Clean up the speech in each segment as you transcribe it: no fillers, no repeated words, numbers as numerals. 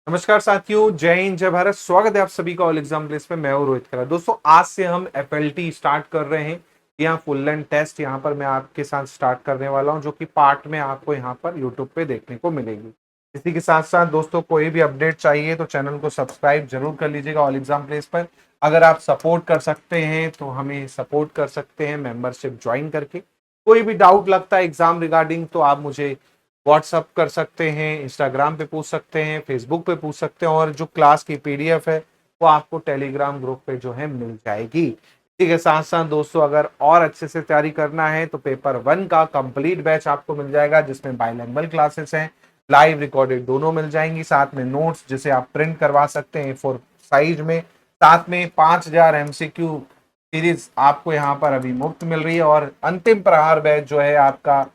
नमस्कार साथियों, जय हिंद जय भारत। स्वागत है आप सभी का ऑल एग्जाम प्लेस पे। मैं हूं रोहित खन्ना। दोस्तों, आज से हम एफएलटी स्टार्ट कर रहे हैं। यहाँ फुल लेंथ टेस्ट यहाँ पर मैं आपके साथ स्टार्ट करने वाला हूं, जो कि पार्ट में आपको यहाँ पर यूट्यूब पे देखने को मिलेगी। इसी के साथ साथ दोस्तों, कोई भी अपडेट चाहिए तो चैनल को सब्सक्राइब जरूर कर लीजिएगा ऑल एग्जाम प्लेस पर। अगर आप सपोर्ट कर सकते हैं तो हमें सपोर्ट कर सकते हैं मेंबरशिप ज्वाइन करके। कोई भी डाउट लगता है एग्जाम रिगार्डिंग तो आप मुझे व्हाट्सअप कर सकते हैं, इंस्टाग्राम पे पूछ सकते हैं, फेसबुक पे पूछ सकते हैं, और जो क्लास की पीडीएफ है वो आपको टेलीग्राम ग्रुप पे जो है मिल जाएगी। इसी के साथ साथ दोस्तों, अगर और अच्छे से तैयारी करना है तो पेपर 1 का कंप्लीट बैच आपको मिल जाएगा, जिसमें बाइलिंगुअल क्लासेस हैं, लाइव रिकॉर्डेड दोनों मिल जाएंगी, साथ में नोट्स जिसे आप प्रिंट करवा सकते हैं A4 साइज में। साथ में 5000 एमसीक्यू सीरीज आपको यहाँ पर अभी मुफ्त मिल रही है, और अंतिम प्रहार बैच जो है आपका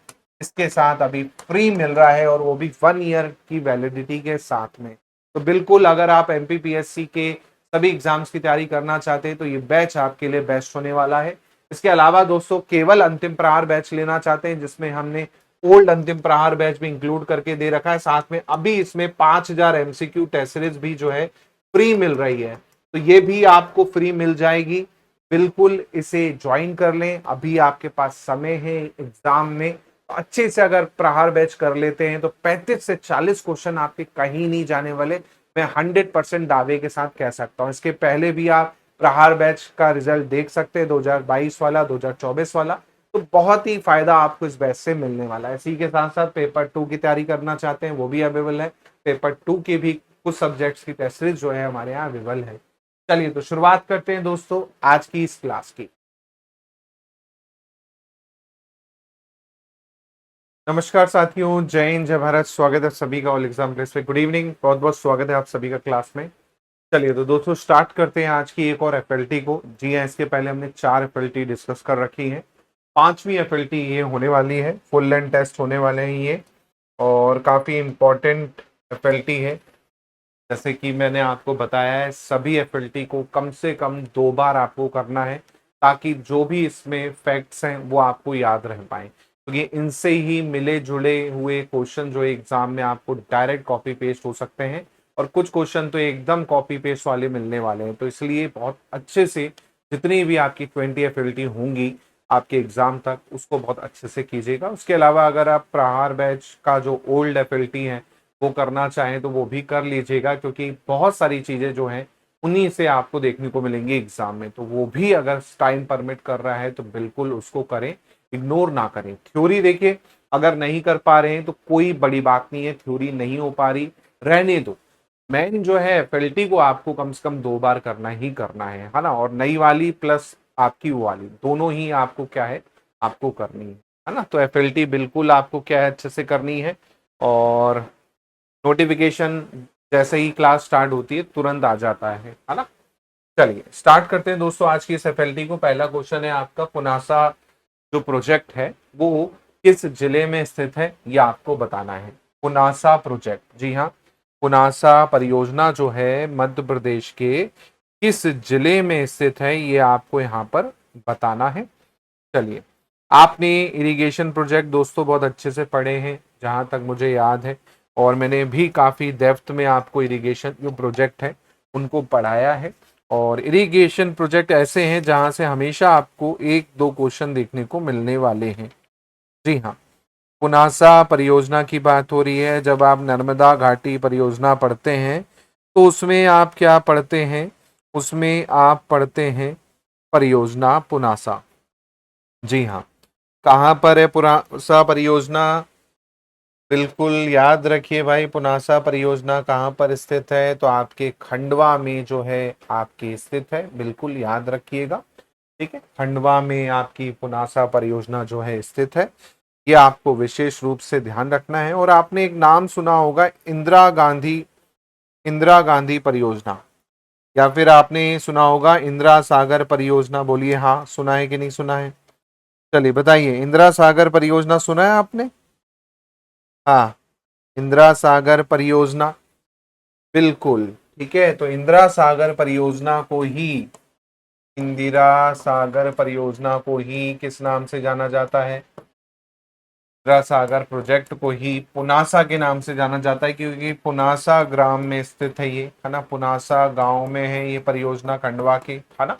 इसके साथ अभी फ्री मिल रहा है, और वो भी 1 ईयर की वैलिडिटी के साथ में। तो बिल्कुल, अगर आप एमपीपीएससी के सभी एग्जाम्स की तैयारी करना चाहते हैं तो ये बैच आपके लिए बेस्ट होने वाला है। इसके अलावा दोस्तों, केवल अंतिम प्रहार बैच लेना चाहते हैं, जिसमें हमने ओल्ड अंतिम प्रहार बैच भी इंक्लूड करके दे रखा है, साथ में अभी इसमें 5000 एमसीक्यू टेस्ट सीरीज भी जो है फ्री मिल रही है, तो ये भी आपको फ्री मिल जाएगी। बिल्कुल इसे ज्वाइन कर लें, अभी आपके पास समय है एग्जाम में। अच्छे से अगर प्रहार बैच कर लेते हैं तो 35 से 40 क्वेश्चन आपके कहीं नहीं जाने वाले। मैं 100% दावे के साथ कह सकता हूं। इसके पहले भी आप प्रहार बैच का रिजल्ट देख सकते हैं, 2022 वाला, 2024 वाला। तो बहुत ही फायदा आपको इस बैच से मिलने वाला है। इसी के साथ साथ पेपर 2 की तैयारी करना चाहते हैं वो भी अवेलेबल है। पेपर 2 की भी कुछ सब्जेक्ट्स की टेस्ट सीरीज जो है हमारे यहाँ अवेलेबल है। चलिए तो शुरुआत करते हैं दोस्तों आज की इस क्लास की। नमस्कार साथियों, जय हिंद जय भारत। स्वागत है सभी का ऑल एग्जाम प्लेस पे। गुड इवनिंग, बहुत बहुत स्वागत है आप सभी का क्लास में। चलिए तो दोस्तों, स्टार्ट करते हैं आज की एक और एफएलटी को। जी हाँ, इसके पहले हमने 4 एफएलटी डिस्कस कर रखी है। 5वीं एफएलटी ये होने वाली है, फुल लेंथ टेस्ट होने वाले हैं ये, और काफी इंपॉर्टेंट एफएलटी है। जैसे कि मैंने आपको बताया है, सभी एफएलटी को कम से कम 2 बार आपको करना है, ताकि जो भी इसमें फैक्ट्स हैं वो आपको याद रह पाए। तो ये इनसे ही मिले जुले हुए क्वेश्चन जो एग्जाम में आपको डायरेक्ट कॉपी पेस्ट हो सकते हैं, और कुछ क्वेश्चन तो एकदम कॉपी पेस्ट वाले मिलने वाले हैं। तो इसलिए बहुत अच्छे से जितनी भी आपकी 20 एफएलटी होंगी आपके एग्जाम तक, उसको बहुत अच्छे से कीजिएगा। उसके अलावा अगर आप प्रहार बैच का जो ओल्ड एफएलटी है वो करना चाहें तो वो भी कर लीजिएगा, क्योंकि बहुत सारी चीजें जो हैं उन्हीं से आपको देखने को मिलेंगी एग्जाम में। तो वो भी अगर टाइम परमिट कर रहा है तो बिल्कुल उसको करें, इग्नोर ना करें। थ्योरी देखिए, अगर नहीं कर पा रहे हैं तो कोई बड़ी बात नहीं है, थ्योरी नहीं हो पा रही, रहने दो। मेन जो है एफएलटी को आपको कम से कम 2 बार करना ही करना है ना। और नई वाली प्लस आपकी वो वाली, दोनों ही आपको क्या है, आपको करनी है ना। तो एफएलटी बिल्कुल आपको क्या है, अच्छे से करनी है। और नोटिफिकेशन जैसे ही क्लास स्टार्ट होती है तुरंत आ जाता है ना। चलिए स्टार्ट करते हैं दोस्तों आज की इस एफएलटी को। पहला क्वेश्चन है आपका, पुनासा जो प्रोजेक्ट है वो किस जिले में स्थित है, ये आपको बताना है। पुनासा प्रोजेक्ट, जी हाँ, पुनासा परियोजना जो है मध्य प्रदेश के किस जिले में स्थित है, ये आपको यहाँ पर बताना है। चलिए, आपने इरिगेशन प्रोजेक्ट दोस्तों बहुत अच्छे से पढ़े हैं जहां तक मुझे याद है, और मैंने भी काफी डेप्थ में आपको इरिगेशन जो प्रोजेक्ट है उनको पढ़ाया है। और इरिगेशन प्रोजेक्ट ऐसे हैं जहां से हमेशा आपको 1-2 क्वेश्चन देखने को मिलने वाले हैं। जी हाँ, पुनासा परियोजना की बात हो रही है। जब आप नर्मदा घाटी परियोजना पढ़ते हैं तो उसमें आप क्या पढ़ते हैं, उसमें आप पढ़ते हैं परियोजना पुनासा। जी हाँ, कहाँ पर है पुनासा परियोजना, बिल्कुल याद रखिए भाई। पुनासा परियोजना कहाँ पर स्थित है, तो आपके खंडवा में जो है आपकी स्थित है, बिल्कुल याद रखिएगा। ठीक है, खंडवा में आपकी पुनासा परियोजना जो है स्थित है, ये आपको विशेष रूप से ध्यान रखना है। और आपने एक नाम सुना होगा, इंदिरा गांधी परियोजना, या फिर आपने सुना होगा इंदिरा सागर परियोजना। बोलिए हाँ, सुना है कि नहीं सुना है। चलिए बताइए, इंदिरा सागर परियोजना सुना है आपने? हाँ, इंदिरा सागर परियोजना, बिल्कुल ठीक है। तो इंदिरा सागर परियोजना को ही, इंदिरा सागर परियोजना को ही किस नाम से जाना जाता है? सागर प्रोजेक्ट को ही पुनासा के नाम से जाना जाता है, क्योंकि पुनासा ग्राम में स्थित है ये, है ना, पुनासा गांव में है ये परियोजना खंडवा के, है ना,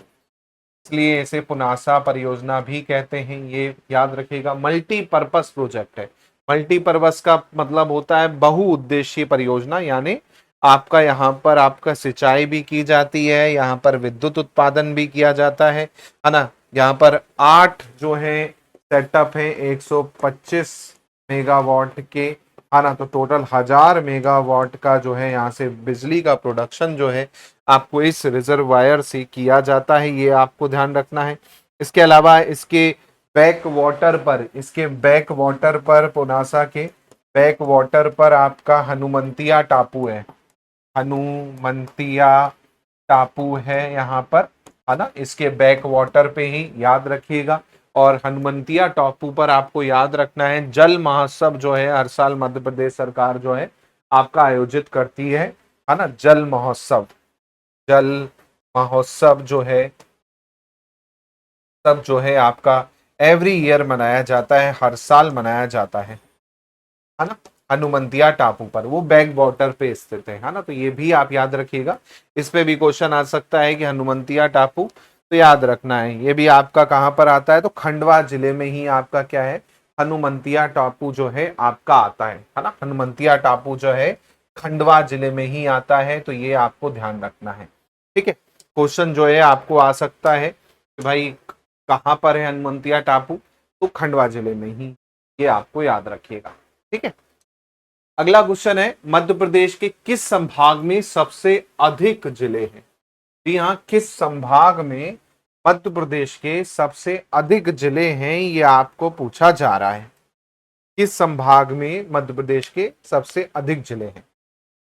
इसलिए इसे पुनासा परियोजना भी कहते हैं, ये याद रखिएगा। मल्टीपर्पस प्रोजेक्ट है। मल्टीपर्पस का मतलब होता है बहुउद्देशीय परियोजना, यानी आपका यहाँ पर आपका सिंचाई भी की जाती है, यहाँ पर विद्युत उत्पादन भी किया जाता है ना। यहाँ पर 8 जो है सेटअप है 125 मेगावाट के, है ना, तो टोटल 1000 मेगावाट का जो है यहाँ से बिजली का प्रोडक्शन जो है आपको इस रिजर्वायर से किया जाता है, ये आपको ध्यान रखना है। इसके अलावा इसके बैक वाटर पर पुनासा के बैक वाटर पर आपका हनुमंतिया टापू है, हनुमंतिया टापू है यहाँ पर, है ना, इसके बैक वाटर पे ही याद रखिएगा। और हनुमंतिया टापू पर आपको याद रखना है जल महोत्सव जो है हर साल मध्य प्रदेश सरकार जो है आपका आयोजित करती है ना, जल महोत्सव जो है तब जो है आपका एवरी ईयर मनाया जाता है, हर साल मनाया जाता है ना, हनुमंतिया टापू पर, वो बैक वाटर पे स्थित है ना, तो ये भी आप याद रखिएगा। इस पे भी क्वेश्चन आ सकता है कि हनुमंतिया टापू, तो याद रखना है ये भी आपका कहाँ पर आता है, तो खंडवा जिले में ही आपका क्या है, हनुमंतिया टापू जो है आपका आता है ना, हनुमंतिया टापू जो है खंडवा जिले में ही आता है, तो ये आपको ध्यान रखना है। ठीक है, क्वेश्चन जो है आपको आ सकता है कि भाई कहाँ पर है हनुमंतिया टापू, तो खंडवा जिले में ही, ये आपको याद रखिएगा। ठीक है, अगला क्वेश्चन है मध्य प्रदेश के किस संभाग में सबसे अधिक जिले हैं। जी हाँ, किस संभाग में मध्य प्रदेश के सबसे अधिक जिले हैं, ये आपको पूछा जा रहा है। किस संभाग में मध्य प्रदेश के सबसे अधिक जिले हैं।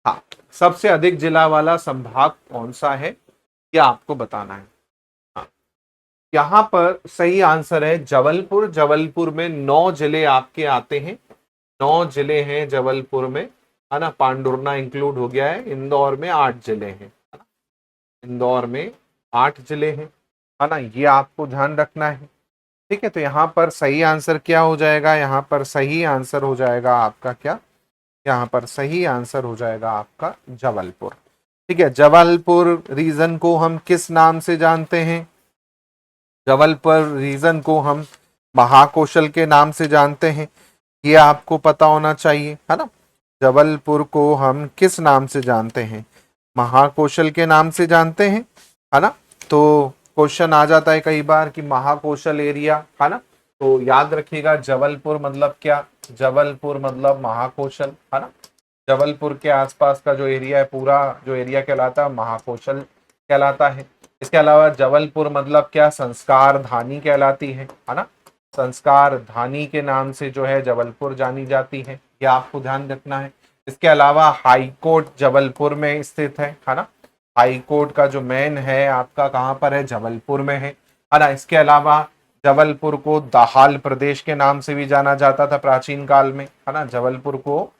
हाँ, सबसे अधिक जिला वाला संभाग कौन सा है, ये आपको बताना है। हाँ, यहाँ पर सही आंसर है जबलपुर। जबलपुर में 9 जिले आपके आते हैं, 9 जिले हैं जबलपुर में, है ना, पांडुरना इंक्लूड हो गया है। इंदौर में 8 जिले हैं, इंदौर में 8 जिले हैं, है ना, ये आपको ध्यान रखना है। ठीक है, तो यहाँ पर सही आंसर क्या हो जाएगा, यहाँ पर सही आंसर हो जाएगा आपका क्या, यहाँ पर सही आंसर हो जाएगा आपका जबलपुर। ठीक है, जबलपुर रीजन को हम किस नाम से जानते हैं, जबलपुर रीजन को हम महाकौशल के नाम से जानते हैं, ये आपको पता होना चाहिए, है ना। जबलपुर को हम किस नाम से जानते हैं, महाकौशल के नाम से जानते हैं, है ना। तो क्वेश्चन आ जाता है कई बार कि महाकौशल एरिया, है ना, तो याद रखिएगा जबलपुर मतलब क्या, जबलपुर मतलब महाकौशल, है ना। जबलपुर के आसपास का जो एरिया है, पूरा जो एरिया कहलाता है महाकौशल कहलाता है। इसके अलावा जबलपुर मतलब क्या, संस्कार धानी कहलाती है ना, संस्कार धानी के नाम से जो है जबलपुर जानी जाती है, ये आपको ध्यान रखना है। इसके अलावा हाई कोर्ट जबलपुर में स्थित है ना, हाई कोर्ट का जो मेन है आपका कहाँ पर है, जबलपुर में है ना। इसके अलावा जबलपुर को दाहाल प्रदेश के नाम से भी जाना जाता था प्राचीन काल में, है ना, जबलपुर को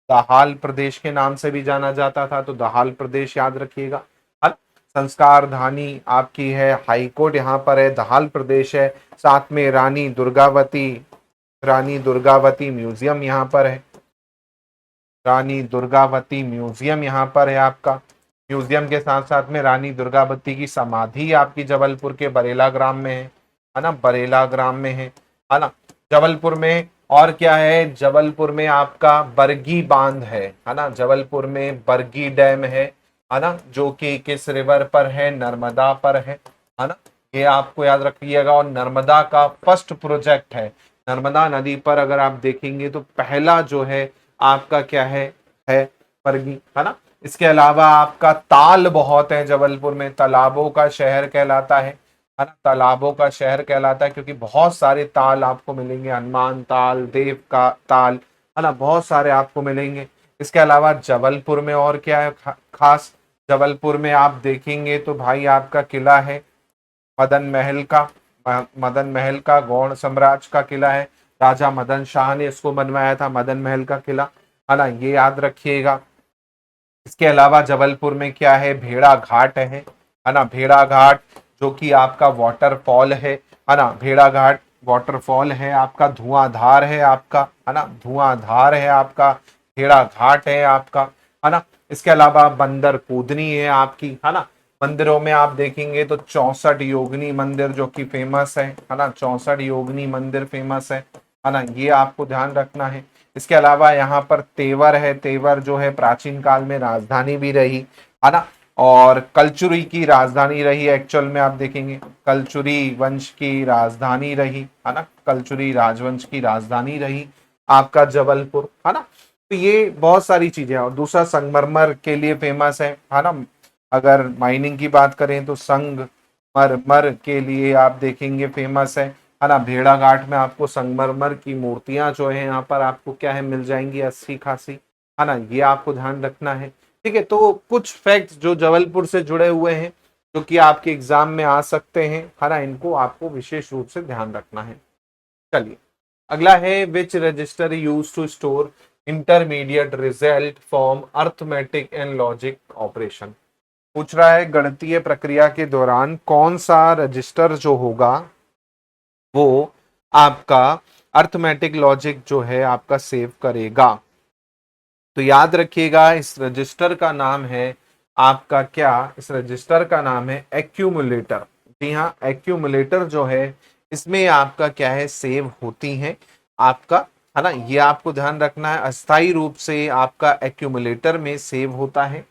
दाहाल प्रदेश के नाम से भी जाना जाता था, तो दाहाल प्रदेश याद रखिएगा। संस्कार धानी आपकी है, हाई कोर्ट यहाँ पर है, दाहाल प्रदेश है, साथ में रानी दुर्गावती म्यूजियम यहाँ पर है, रानी दुर्गावती म्यूजियम यहाँ पर है आपका। म्यूजियम के साथ साथ में रानी दुर्गावती की समाधि आपकी जबलपुर के बरेला ग्राम में है ना, बरेला ग्राम में है ना। जबलपुर में और क्या है, जबलपुर में आपका बरगी बांध है ना, जबलपुर में बरगी डैम है ना, जो कि किस रिवर पर है, नर्मदा पर है ना, ये आपको याद रखिएगा। और नर्मदा का फर्स्ट प्रोजेक्ट है, नर्मदा नदी पर अगर आप देखेंगे तो पहला जो है आपका क्या है बरगी, है ना। इसके अलावा आपका ताल बहुत है जबलपुर में, तालाबों का शहर कहलाता है ना, तालाबों का शहर कहलाता है, क्योंकि बहुत सारे ताल आपको मिलेंगे, हनुमान ताल, देव का ताल, है ना, बहुत सारे आपको मिलेंगे। इसके अलावा जबलपुर में और क्या है खास, जबलपुर में आप देखेंगे तो भाई आपका किला है मदन महल का गौड़ साम्राज्य का किला है, राजा मदन शाह ने इसको बनवाया था, मदन महल का किला, है ना, ये याद रखिएगा। इसके अलावा जबलपुर में क्या है, भेड़ा घाट है ना, भेड़ा घाट जो कि आपका वाटरफॉल है ना, भेड़ा घाट वाटरफॉल है आपका, धुआंधार है आपका, है ना, धुआंधार है आपका, खेड़ा घाट है आपका, है ना। इसके अलावा बंदर कूदनी है आपकी, है ना। मंदिरों में आप देखेंगे तो 64 योगिनी मंदिर जो कि फेमस है ना, 64 योगिनी मंदिर फेमस है ना, ये आपको ध्यान रखना है। इसके अलावा यहाँ पर तेवर है, तेवर जो है प्राचीन काल में राजधानी भी रही, है ना, और कलचुरी की राजधानी रही। एक्चुअल में आप देखेंगे कलचुरी वंश की राजधानी रही, है ना, कलचुरी राजवंश की राजधानी रही आपका जबलपुर, है ना। तो ये बहुत सारी चीजें हैं। और दूसरा संगमरमर के लिए फेमस है ना। अगर माइनिंग की बात करें तो संगमरमर के लिए आप देखेंगे फेमस है ना। भेड़ा घाट में आपको संगमरमर की मूर्तियां जो है यहाँ पर आपको क्या है मिल जाएंगी अच्छी खासी, है ना, ये आपको ध्यान रखना है। ठीक है, तो कुछ फैक्ट्स जो जबलपुर से जुड़े हुए हैं जो कि आपके एग्जाम में आ सकते हैं, है ना, इनको आपको विशेष रूप से ध्यान रखना है। चलिए, अगला है which register use to store intermediate result from arithmetic and logic operation. पूछ रहा है गणितीय प्रक्रिया के दौरान कौन सा रजिस्टर जो होगा वो आपका अर्थमेटिक लॉजिक जो है आपका सेव करेगा। तो याद रखिएगा इस रजिस्टर का नाम है आपका क्या, इस रजिस्टर का नाम है एक्यूमुलेटर। जी हाँ, एक्यूमुलेटर जो है इसमें आपका क्या है सेव होती है आपका, है ना, ये आपको ध्यान रखना है। अस्थाई रूप से आपका एक्यूमुलेटर में सेव होता है,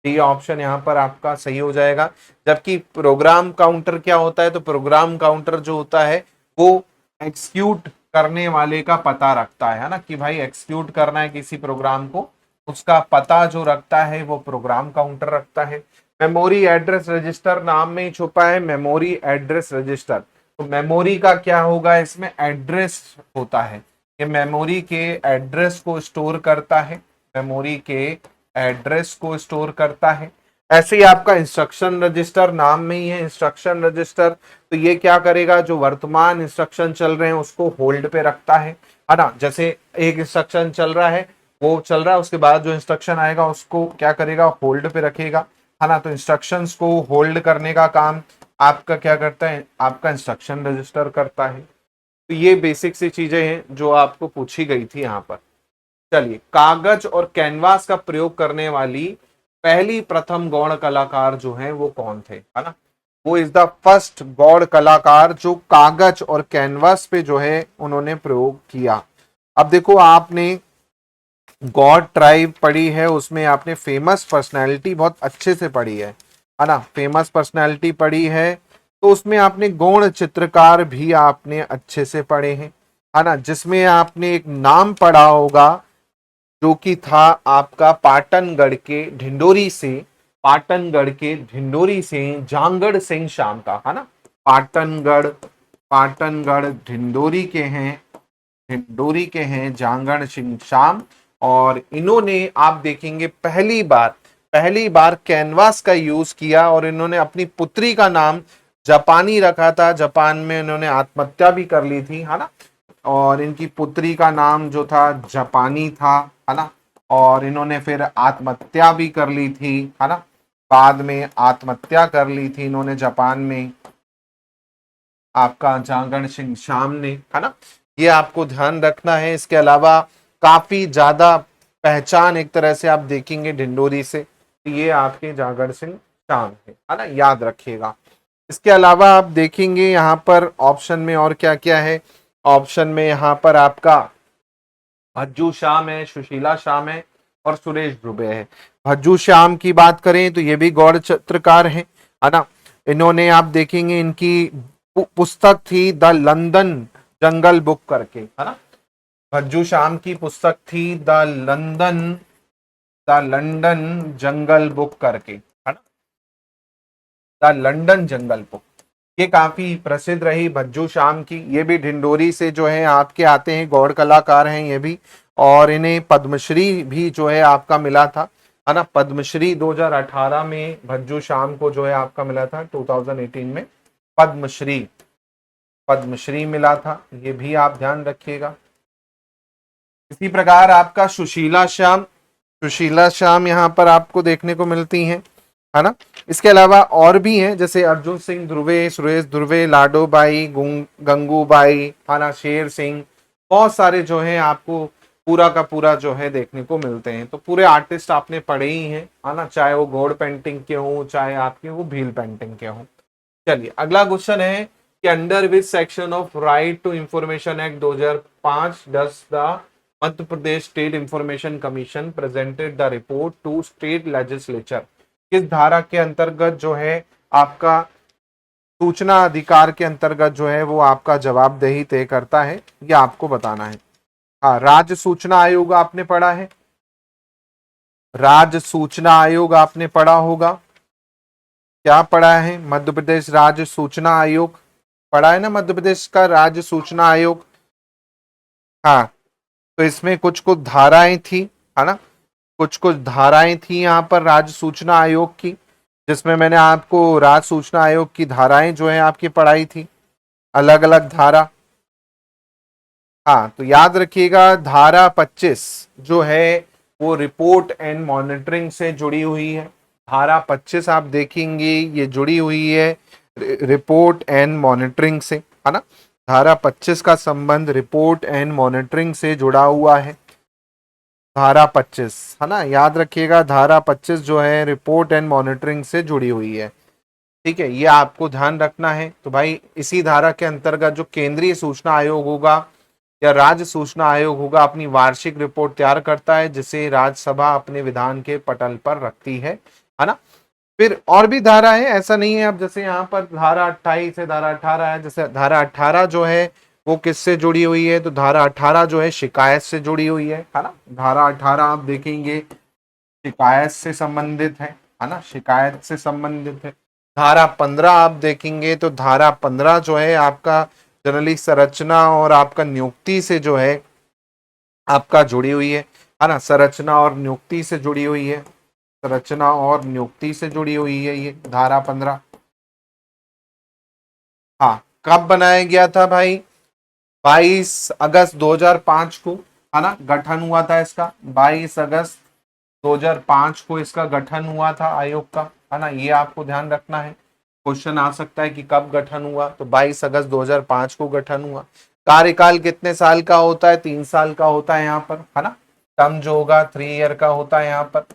ये ऑप्शन यहाँ पर आपका सही हो जाएगा। जबकि प्रोग्राम काउंटर क्या होता है, तो प्रोग्राम काउंटर जो होता है वो एक्सिक्यूट करने वाले का पता रखता है ना, कि भाई एक्सिक्यूट करना है किसी प्रोग्राम को, उसका पता जो रखता है वो प्रोग्राम काउंटर रखता है। मेमोरी एड्रेस रजिस्टर नाम में ही छुपा है, मेमोरी एड्रेस रजिस्टर। तो मेमोरी का क्या होगा, इसमें एड्रेस होता है, ये मेमोरी के एड्रेस को स्टोर करता है, मेमोरी के एड्रेस को स्टोर करता है। ऐसे ही आपका इंस्ट्रक्शन रजिस्टर नाम में ही है, इंस्ट्रक्शन रजिस्टर, तो ये क्या करेगा, जो वर्तमान इंस्ट्रक्शन चल रहे हैं उसको होल्ड पे रखता है ना। जैसे एक इंस्ट्रक्शन चल रहा है, वो चल रहा है, उसके बाद जो इंस्ट्रक्शन आएगा उसको क्या करेगा, होल्ड पे रखेगा, है ना। तो इंस्ट्रक्शंस को होल्ड करने का काम आपका क्या करता है, आपका इंस्ट्रक्शन रजिस्टर करता है। तो ये बेसिक सी चीजें हैं जो आपको पूछी गई थी यहाँ पर। चलिए, कागज और कैनवास का प्रयोग करने वाली पहली प्रथम गौड़ कलाकार जो है वो कौन थे, है ना। वो इज द फर्स्ट गौड़ कलाकार जो कागज और कैनवास पे जो है उन्होंने प्रयोग किया। अब देखो, आपने गॉड ट्राइब पढ़ी है, उसमें आपने फेमस पर्सनैलिटी बहुत अच्छे से पढ़ी है ना, फेमस पर्सनैलिटी पढ़ी है। तो उसमें आपने गौड़ चित्रकार भी आपने अच्छे से पढ़े हैं, है ना, जिसमें आपने एक नाम पढ़ा होगा जो कि था आपका पाटनगढ़ के ढिंडोरी से, पाटनगढ़ के ढिंडोरी से जांगड़ सिंह शाम का, है ना। पाटनगढ़, पाटनगढ़ ढिंडोरी के हैं, ढिंडोरी के हैं जांगड़ सिंह शाम। और इन्होंने आप देखेंगे पहली बार कैनवास का यूज किया और इन्होंने अपनी पुत्री का नाम जापानी रखा था। जापान में इन्होंने आत्महत्या भी कर ली थी, है ना, और इनकी पुत्री का नाम जो था जापानी था, है ना, और इन्होंने फिर आत्महत्या भी कर ली थी, है ना, बाद में आत्महत्या कर ली थी इन्होंने जापान में, आपका जांगड़ सिंह शाम ने, है ना। ये आपको ध्यान रखना है। इसके अलावा काफी ज्यादा पहचान एक तरह से आप देखेंगे ढिंडोरी से, तो ये आपके जांगड़ सिंह शाम है ना, याद रखिएगा। इसके अलावा आप देखेंगे यहाँ पर ऑप्शन में और क्या क्या है। ऑप्शन में यहाँ पर आपका भज्जू श्याम है, सुशीला श्याम है और सुरेश दुबे है। भज्जू श्याम की बात करें तो ये भी गौड़ चित्रकार है ना। इन्होंने आप देखेंगे इनकी पुस्तक थी द लंदन जंगल बुक करके, है ना। भज्जू श्याम की पुस्तक थी द लंदन जंगल बुक करके, है ना, द लंदन जंगल बुक। ये काफी प्रसिद्ध रही भज्जू श्याम की। ये भी ढिंडोरी से जो है आपके आते हैं, गौड़ कलाकार हैं ये भी। और इन्हें पद्मश्री भी जो है आपका मिला था, है ना। पद्मश्री 2018 में भज्जू श्याम को जो है आपका मिला था, 2018 में पद्मश्री, पद्मश्री मिला था, ये भी आप ध्यान रखिएगा। इसी प्रकार आपका सुशीला श्याम, सुशीला श्याम यहाँ पर आपको देखने को मिलती हैं। है ना। इसके अलावा और भी हैं, जैसे अर्जुन सिंह ध्रुवे, सुरेश ध्रुवे, लाडो बाई, गंगूबाई, है ना, शेर सिंह, बहुत सारे जो है आपको पूरा का पूरा जो है देखने को मिलते हैं। तो पूरे आर्टिस्ट आपने पढ़े ही हैं, है ना, चाहे वो घोड़ पेंटिंग के हों, चाहे आपके वो भील पेंटिंग के हों। चलिए अगला क्वेश्चन है कि under which section of right to information act 2005 does the Madhya Pradesh state information commission presented the report to state legislature. किस धारा के अंतर्गत जो है आपका सूचना अधिकार के अंतर्गत जो है वो आपका जवाबदेही तय करता है, ये आपको बताना है। हाँ, राज्य सूचना आयोग आपने पढ़ा है, राज्य सूचना आयोग आपने पढ़ा होगा। क्या पढ़ा है? मध्य प्रदेश राज्य सूचना आयोग पढ़ा है ना, मध्य प्रदेश का राज्य सूचना आयोग। हाँ, तो इसमें कुछ कुछ धाराएं थी, है ना, कुछ कुछ धाराएं थी यहाँ पर राज्य सूचना आयोग की, जिसमें मैंने आपको राज्य सूचना आयोग की धाराएं जो है आपकी पढ़ाई थी, अलग अलग धारा। हाँ, तो याद रखिएगा धारा 25 जो है वो रिपोर्ट एंड मॉनिटरिंग से जुड़ी हुई है। धारा 25 आप देखेंगे ये जुड़ी हुई है रिपोर्ट एंड मॉनिटरिंग से, है ना। धारा 25 का संबंध रिपोर्ट एंड मॉनिटरिंग से जुड़ा हुआ है। धारा 25, है ना, याद रखिएगा धारा 25 जो है रिपोर्ट एंड मॉनिटरिंग से जुड़ी हुई है। ठीक है, ये आपको ध्यान रखना है। तो भाई इसी धारा के अंतर्गत जो केंद्रीय सूचना आयोग होगा या राज्य सूचना आयोग होगा अपनी वार्षिक रिपोर्ट तैयार करता है, जिसे राज्यसभा अपने विधान के पटल पर रखती है ना। फिर और भी धारा है, ऐसा नहीं है। अब जैसे यहाँ पर धारा 28 है, धारा 18 है, जैसे धारा 18 जो है वो किससे जुड़ी हुई है? तो धारा 18 जो है शिकायत से जुड़ी हुई है ना। धारा 18 आप देखेंगे शिकायत से संबंधित है ना, शिकायत से संबंधित है। धारा 15 आप देखेंगे तो धारा 15 जो है आपका जनरली संरचना और आपका नियुक्ति से जो है आपका जुड़ी हुई है ना, संरचना और नियुक्ति से जुड़ी हुई है, संरचना और नियुक्ति से जुड़ी हुई है ये धारा 15। हाँ, कब बनाया गया था भाई? 22 अगस्त 2005 को, है ना, गठन हुआ था इसका। 22 अगस्त 2005 को इसका गठन हुआ था आयोग का, है ना, ये आपको ध्यान रखना है। क्वेश्चन आ सकता है कि कब गठन हुआ, तो 22 अगस्त 2005 को गठन हुआ। कार्यकाल कितने साल का होता है? 3 साल का होता है यहाँ पर, है ना। टर्म जो होगा 3 ईयर का होता है यहाँ पर।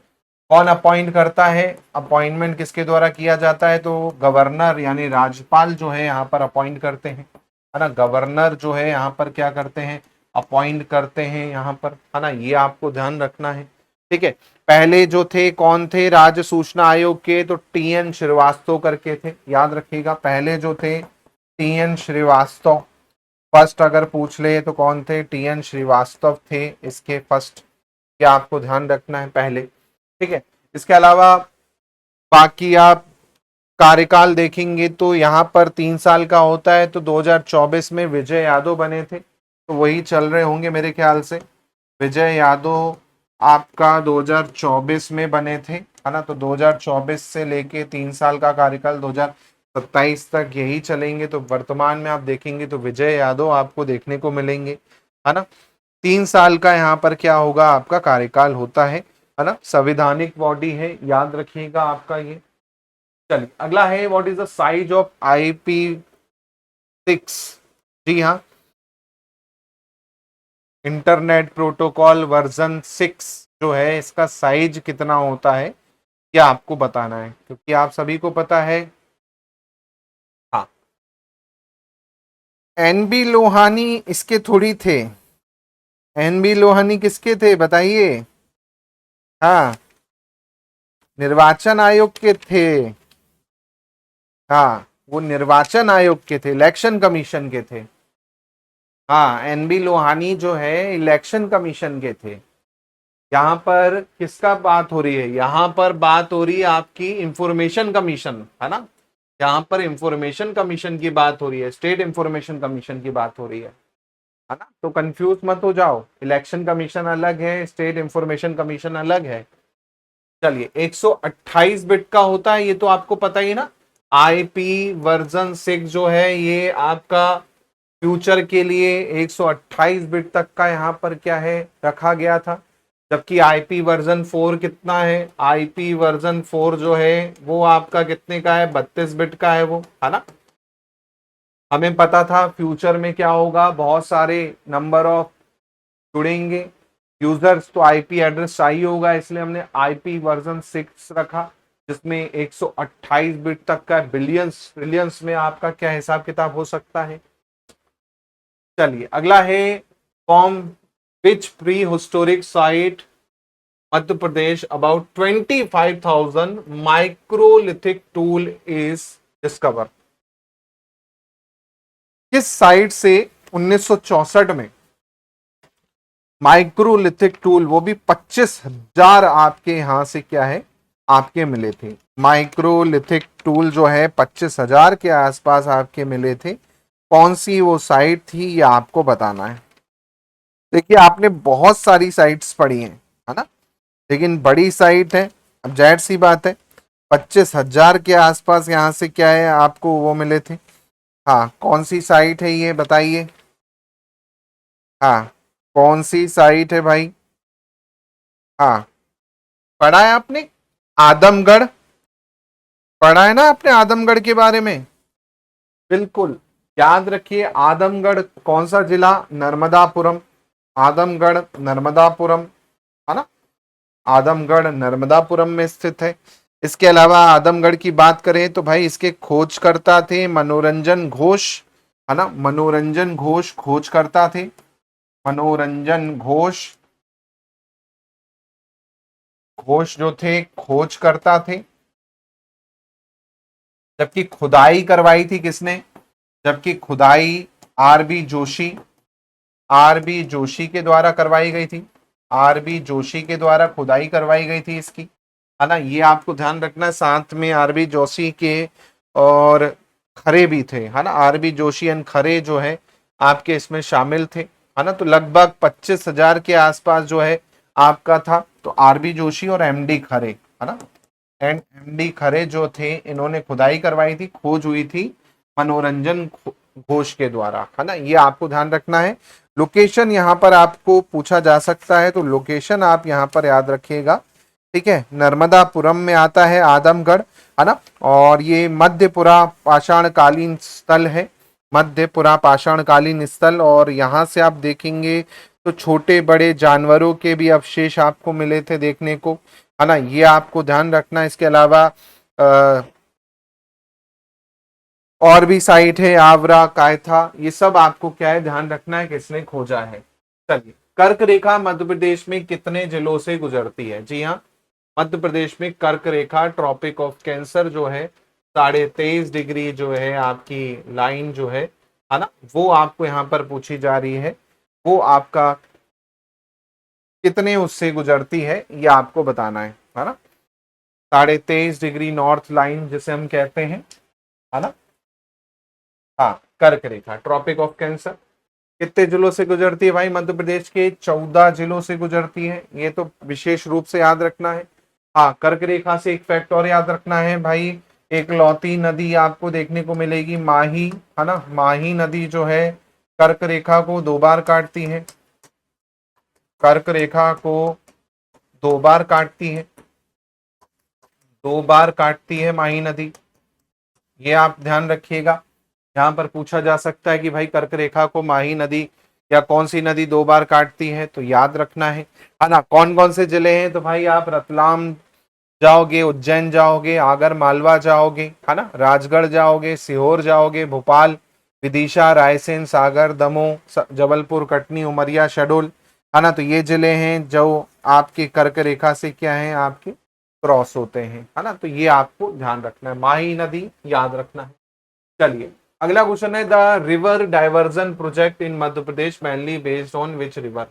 कौन अपॉइंट करता है? अपॉइंटमेंट किसके द्वारा किया जाता है? तो गवर्नर यानी राज्यपाल जो है यहाँ पर अपॉइंट करते हैं, है ना। गवर्नर जो है यहाँ पर क्या करते हैं? अपॉइंट करते हैं यहाँ पर, है ना, ये आपको ध्यान रखना है। ठीक है, पहले जो थे कौन थे राज्य सूचना आयोग के? तो टी.एन. श्रीवास्तव करके थे, याद रखिएगा। पहले जो थे टी.एन. श्रीवास्तव, फर्स्ट अगर पूछ ले तो कौन थे? टी.एन. श्रीवास्तव थे इसके फर्स्ट, ये आपको ध्यान रखना है पहले। ठीक है, इसके अलावा बाकी आप कार्यकाल देखेंगे तो यहाँ पर 3 साल का होता है। तो 2024 में विजय यादव बने थे, तो वही चल रहे होंगे मेरे ख्याल से। विजय यादव आपका 2024 में बने थे, है ना। तो 2024 से लेके 3 साल का कार्यकाल 2027 तक यही चलेंगे। तो वर्तमान में आप देखेंगे तो विजय यादव आपको देखने को मिलेंगे, है ना। 3 साल का यहाँ पर क्या होगा? आपका कार्यकाल होता है ना। संवैधानिक बॉडी है, याद रखिएगा आपका ये। चलिए अगला है, what is the size of IP6? जी हाँ, इंटरनेट प्रोटोकॉल वर्जन 6 जो है इसका साइज कितना होता है, क्या आपको बताना है, क्योंकि आप सभी को पता है। हाँ, NB लोहानी इसके थोड़ी थे। NB लोहानी किसके थे बताइए? हाँ, निर्वाचन आयोग के थे। हाँ, वो निर्वाचन आयोग के थे, इलेक्शन कमीशन के थे। हाँ, NB लोहानी जो है इलेक्शन कमीशन के थे। यहाँ पर किसका बात हो रही है? यहाँ पर बात हो रही है आपकी इंफॉर्मेशन कमीशन, है ना। यहाँ पर इंफॉर्मेशन कमीशन की बात हो रही है, स्टेट इंफॉर्मेशन कमीशन की बात हो रही है ना। तो कंफ्यूज मत हो जाओ, इलेक्शन कमीशन अलग है, स्टेट इंफॉर्मेशन कमीशन अलग है। चलिए 128 बिट का होता है, ये तो आपको पता ही ना। IP वर्जन 6 जो है ये आपका फ्यूचर के लिए 128 बिट तक का यहाँ पर क्या है रखा गया था। जबकि आईपी वर्जन 4 कितना है, आईपी वर्जन 4 जो है वो आपका कितने का है, 32 बिट का है वो, है ना। हमें पता था फ्यूचर में क्या होगा, बहुत सारे नंबर ऑफ जुड़ेंगे यूजर्स, तो आईपी एड्रेस चाहिए होगा, इसलिए हमने आईपी वर्जन 6 रखा, जिसमें 128 बिट तक का बिलियंस ट्रिलियंस में आपका क्या हिसाब किताब हो सकता है। चलिए अगला है, form which pre historic site Madhya Pradesh about 25,000 microlithic tool is discover. किस साइट से 1964 में माइक्रोलिथिक टूल, वो भी 25,000 आपके यहां से क्या है आपके मिले थे। माइक्रोलिथिक टूल जो है 25,000 के आसपास आपके मिले थे। कौन सी वो साइट थी ये आपको बताना है। देखिए आपने बहुत सारी साइट्स पढ़ी हैं, है ना, लेकिन बड़ी साइट है, अब जाहिर सी बात है 25,000 के आसपास यहाँ से क्या है आपको वो मिले थे। हाँ कौन सी साइट है ये बताइए। हाँ कौन सी साइट है भाई। हाँ पढ़ा है आपने, आदमगढ़, पढ़ा है ना आपने आदमगढ़ के बारे में। बिल्कुल याद रखिए, आदमगढ़ कौन सा जिला, नर्मदापुरम, आदमगढ़ नर्मदापुरम, है ना, आदमगढ़ नर्मदापुरम में स्थित है। इसके अलावा आदमगढ़ की बात करें तो भाई इसके खोजकर्ता थे मनोरंजन घोष, है ना, मनोरंजन घोष खोजकर्ता थे, मनोरंजन घोष, घोष जो थे खोजकर्ता थे। जबकि खुदाई करवाई थी किसने, जबकि खुदाई आरबी जोशी, आरबी जोशी के द्वारा करवाई गई थी, आरबी जोशी के द्वारा खुदाई करवाई गई थी इसकी, है ना, ये आपको ध्यान रखना। साथ में आरबी जोशी के और खरे भी थे, है ना, आरबी जोशी एंड खरे जो है आपके इसमें शामिल थे, है ना। तो लगभग 25,000 के आसपास जो है आपका था। तो आरबी जोशी और एमडी खरे, है ना, एंड एमडी खरे जो थे इन्होंने खुदाई करवाई थी, खोज हुई थी मनोरंजन घोष के द्वारा, है ना, ये आपको ध्यान रखना है। लोकेशन यहाँ पर आपको पूछा जा सकता है, तो लोकेशन आप यहाँ पर याद रखिएगा, ठीक है। नर्मदापुरम में आता है आदमगढ़, है ना, और ये मध्यपुरा पाषाणकालीन स्थल है, मध्यपुरा पाषाणकालीन स्थल। और यहाँ से आप देखेंगे तो छोटे बड़े जानवरों के भी अवशेष आपको मिले थे देखने को, है ना, ये आपको ध्यान रखना। इसके अलावा और भी साइट है आवरा कायथा, ये सब आपको क्या है ध्यान रखना है किसने खोजा है। चलिए, कर्क रेखा मध्य प्रदेश में कितने जिलों से गुजरती है। जी हाँ, मध्य प्रदेश में कर्क रेखा ट्रॉपिक ऑफ कैंसर जो है 23.5 डिग्री जो है आपकी लाइन जो है ना, वो आपको यहाँ पर पूछी जा रही है, वो आपका कितने उससे गुजरती है ये आपको बताना है ना। 23.5 डिग्री नॉर्थ लाइन जिसे हम कहते हैं, है ना। हाँ कर्क रेखा ट्रॉपिक ऑफ कैंसर कितने जिलों से गुजरती है भाई, मध्य प्रदेश के 14 जिलों से गुजरती है, ये तो विशेष रूप से याद रखना है। हाँ कर्क रेखा से एक फैक्ट और याद रखना है भाई, एक लौती नदी आपको देखने को मिलेगी माही, है ना, माही नदी जो है कर्क रेखा को 2 बार काटती है, कर्क रेखा को 2 बार काटती है, 2 बार काटती है माही नदी, ये आप ध्यान रखिएगा। यहाँ पर पूछा जा सकता है कि भाई कर्क रेखा को माही नदी या कौन सी नदी 2 बार काटती है, तो याद रखना है ना। कौन कौन से जिले हैं, तो भाई आप रतलाम जाओगे, उज्जैन जाओगे, आगर मालवा जाओगे, है ना, राजगढ़ जाओगे, सीहोर जाओगे, भोपाल, विदिशा, रायसेन, सागर, दमोह, जबलपुर, कटनी, उमरिया, शहडोल, है ना, तो ये जिले हैं जो आपके कर्क रेखा से क्या है आपके क्रॉस होते हैं, है ना, तो ये आपको ध्यान रखना है, माही नदी याद रखना है। चलिए अगला क्वेश्चन है, the river diversion project in Madhya Pradesh mainly based on which river.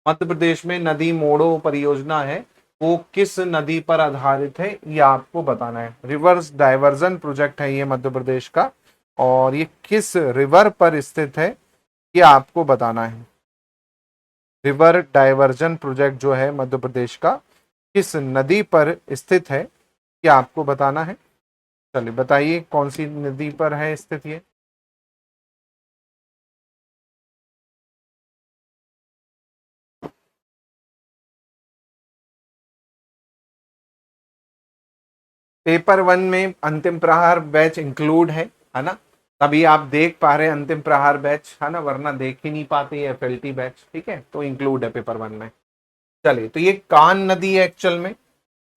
Madhya Pradesh में नदी मोड़ो परियोजना है, वो किस नदी पर आधारित है ये आपको बताना है। रिवर्स डाइवर्जन प्रोजेक्ट है ये मध्य प्रदेश का, और ये किस रिवर पर स्थित है ये आपको बताना है। रिवर डाइवर्जन प्रोजेक्ट जो है मध्य प्रदेश का किस नदी पर स्थित है ये आपको बताना है। चलिए बताइए कौन सी नदी पर है स्थित ये। पेपर 1 में अंतिम प्रहार बैच इंक्लूड है ना, तभी आप देख पा रहे हैं अंतिम प्रहार बैच, है ना, वरना देख ही नहीं पाते एफएलटी बैच, ठीक है, तो इंक्लूड है पेपर 1 में। चलिए, तो ये कान नदी है एक्चुअल में,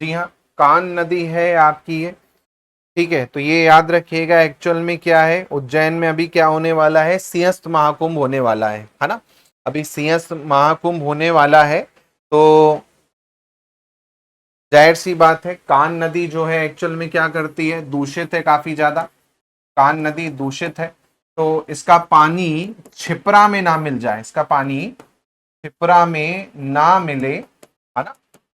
जी हाँ, कान नदी है आपकी ये, ठीक है। तो ये याद रखिएगा एक्चुअल में क्या है, उज्जैन में अभी क्या होने वाला है, सिंहस्थ महाकुंभ होने वाला है ना, अभी सिंहस्थ महाकुंभ होने वाला है। तो जाहिर सी बात है कान नदी जो है एक्चुअल में क्या करती है, दूषित है काफी ज्यादा, कान नदी दूषित है, तो इसका पानी छिपरा में ना मिल जाए, इसका पानी छिपरा में ना मिले, है ना,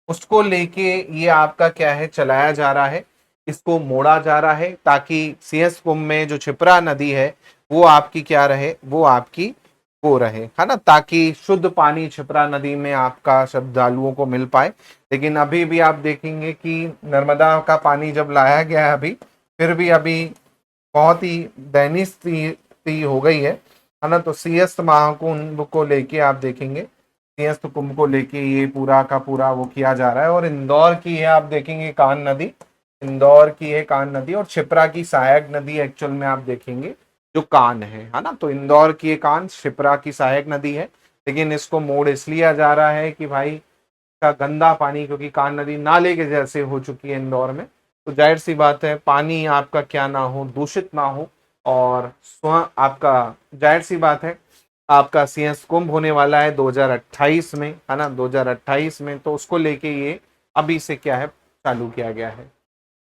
उसको लेके ये आपका क्या है चलाया जा रहा है, इसको मोड़ा जा रहा है, ताकि सिंहस्थ कुंभ में जो छिपरा नदी है वो आपकी क्या रहे, वो आपकी वो रहे, है ना, ताकि शुद्ध पानी छिपरा नदी में आपका श्रद्धालुओं को मिल पाए। लेकिन अभी भी आप देखेंगे कि नर्मदा का पानी जब लाया गया है अभी, फिर भी अभी बहुत ही दयनीय स्थिति हो गई है ना। तो सिंहस्थ महाकुंभ को लेके आप देखेंगे, सिंहस्थ कुंभ को लेके ये पूरा का पूरा वो किया जा रहा है। और इंदौर की है आप देखेंगे कान नदी, इंदौर की है कान नदी, और छिपरा की सहायक नदी एक्चुअल में आप देखेंगे जो कान है ना। तो इंदौर की कान, छिपरा की सहायक नदी है, लेकिन इसको मोड़ इसलिए जा रहा है कि भाई का गंदा पानी, क्योंकि कान नदी नाले के जैसे हो चुकी है इंदौर में, तो जाहिर सी बात है पानी आपका क्या ना हो, दूषित ना हो, और स्व आपका जाहिर सी बात है आपका सिंहस्थ कुंभ होने वाला है 2028 में, है ना, 2028 में, तो उसको लेके ये अभी से क्या है चालू किया गया है।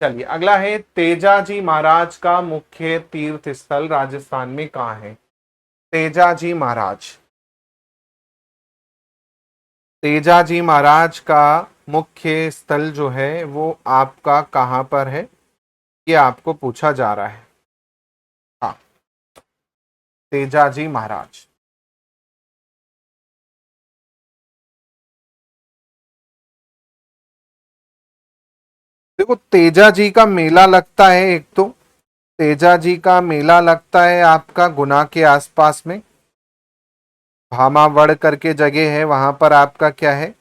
चलिए, अगला है तेजाजी महाराज का मुख्य तीर्थ स्थल राजस्थान में कहाँ है। तेजाजी महाराज, तेजाजी महाराज का मुख्य स्थल जो है वो आपका कहाँ पर है, ये आपको पूछा जा रहा है। हाँ, तेजाजी महाराज, देखो तेजा जी का मेला लगता है, एक तो तेजा जी का मेला लगता है आपका गुना के आसपास में, भामावड़ करके जगह है वहां पर आपका क्या है,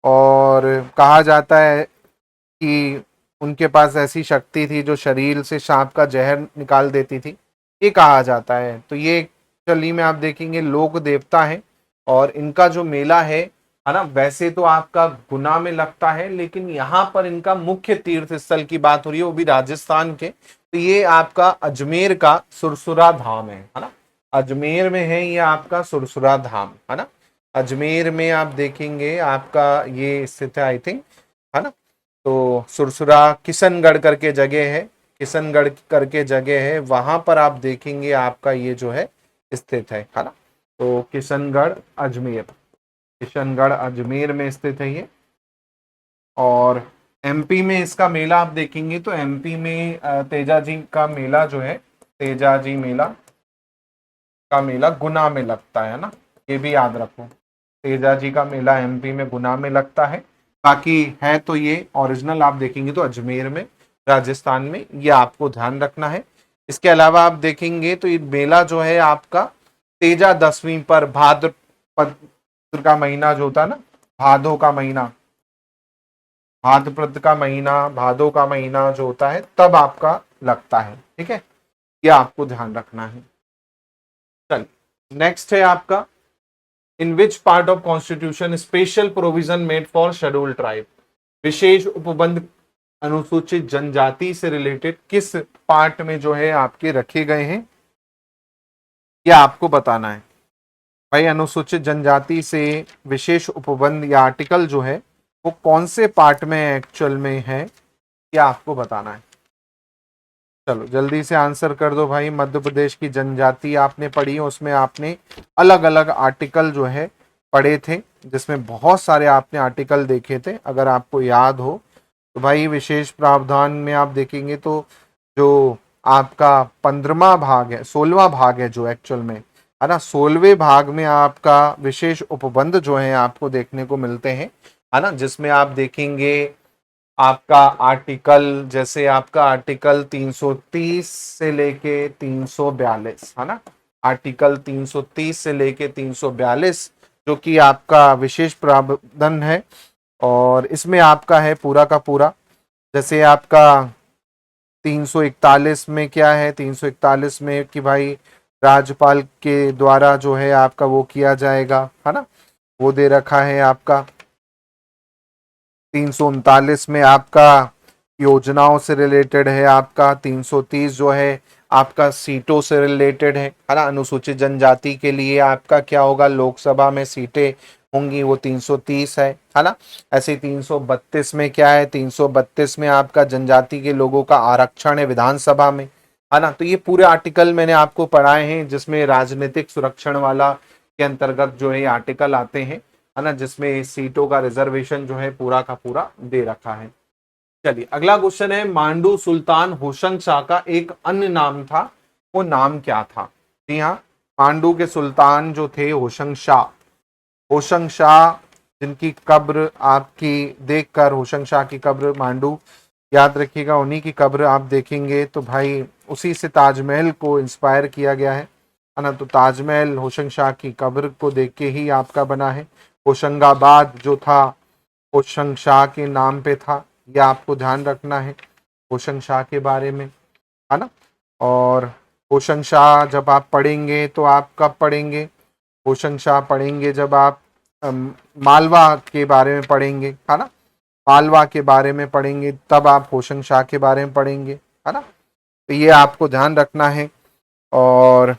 और कहा जाता है कि उनके पास ऐसी शक्ति थी जो शरीर से सांप का जहर निकाल देती थी, ये कहा जाता है। तो ये चली में आप देखेंगे लोक देवता है, और इनका जो मेला है ना, वैसे तो आपका गुना में लगता है, लेकिन यहाँ पर इनका मुख्य तीर्थ स्थल की बात हो रही है, वो भी राजस्थान के, तो ये आपका अजमेर का सुरसुरा धाम है ना, अजमेर में है ये आपका सुरसुरा धाम, है ना, अजमेर में आप देखेंगे आपका ये स्थित है आई थिंक, है ना। तो सुरसुरा किशनगढ़ करके जगह है, किशनगढ़ करके जगह है, वहां पर आप देखेंगे आपका ये जो है स्थित है ना। तो किशनगढ़ अजमेर, किशनगढ़ अजमेर में स्थित है ये। और एमपी में इसका मेला आप देखेंगे तो एमपी में तेजाजी का मेला जो है, तेजाजी मेला का मेला गुना में लगता है ना, ये भी याद रखो, तेजाजी का मेला एमपी में गुना में लगता है। बाकी है तो ये ओरिजिनल आप देखेंगे तो अजमेर में, राजस्थान में, ये आपको ध्यान रखना है। इसके अलावा आप देखेंगे तो ये मेला जो है आपका तेजा दसवीं पर, भाद्रपद का महीना जो होता है ना, भादो का महीना, भाद्रपद का महीना, भादो का महीना जो होता है तब आपका लगता है, ठीक है, ये आपको ध्यान रखना है। चलिए, नेक्स्ट है आपका, in which part of constitution special provision made for scheduled tribe, विशेष उपबंध अनुसूचित जनजाति से रिलेटेड किस पार्ट में जो है आपके रखे गए हैं, यह आपको बताना है। भाई अनुसूचित जनजाति से विशेष उपबंध या आर्टिकल जो है वो कौन से पार्ट में एक्चुअल में है, यह आपको बताना है। चलो जल्दी से आंसर कर दो भाई। मध्य प्रदेश की जनजाति आपने पढ़ी है, उसमें आपने अलग अलग आर्टिकल जो है पढ़े थे, जिसमें बहुत सारे आपने आर्टिकल देखे थे, अगर आपको याद हो तो भाई विशेष प्रावधान में आप देखेंगे तो जो आपका 15वां भाग है, 16वां भाग है जो एक्चुअल में, है ना, 16वें भाग में आपका विशेष उपबंध जो है आपको देखने को मिलते हैं, है ना, जिसमें आप देखेंगे आपका आर्टिकल, जैसे आपका आर्टिकल 330 से लेके 342, है ना, आर्टिकल 330 से लेके 342 जो कि आपका विशेष प्रावधान है, और इसमें आपका है पूरा का पूरा, जैसे आपका 341 में क्या है, 341 में कि भाई राज्यपाल के द्वारा जो है आपका वो किया जाएगा, है ना, वो दे रखा है आपका। 339 में आपका योजनाओं से रिलेटेड है आपका। 330 जो है आपका सीटों से रिलेटेड है ना, अनुसूचित जनजाति के लिए आपका क्या होगा, लोकसभा में सीटें होंगी, वो 330 है ना। ऐसे 332 में क्या है, 332 में आपका जनजाति के लोगों का आरक्षण है विधानसभा में, है ना। तो ये पूरे आर्टिकल मैंने आपको पढ़ाए हैं जिसमें राजनीतिक सुरक्षण वाला के अंतर्गत जो है आर्टिकल आते हैं, है ना, जिसमें सीटों का रिजर्वेशन जो है पूरा का पूरा दे रखा है। चलिए अगला क्वेश्चन है, मांडू सुल्तान होशंग शाह का एक अन्य नाम था, वो नाम क्या था? जी हाँ, मांडू के सुल्तान जो थे होशंग शाह, होशंग शाह जिनकी कब्र आपकी देखकर, होशंग शाह की कब्र मांडू याद रखिएगा, उन्हीं की कब्र आप देखेंगे तो भाई उसी से ताजमहल को इंस्पायर किया गया है ना। तो ताजमहल होशंग शाह की कब्र को देख के ही आपका बना है। होशंगाबाद जो था होशंग शाह के नाम पे था, यह आपको ध्यान रखना है होशंग शाह के बारे में, है ना। और होशंग शाह जब आप पढ़ेंगे तो आप कब पढ़ेंगे, होशंग शाह पढ़ेंगे जब आप मालवा के बारे में पढ़ेंगे, है ना, मालवा के बारे में पढ़ेंगे तब आप होशंग शाह के बारे में पढ़ेंगे, है ना। तो ये आपको ध्यान रखना है। और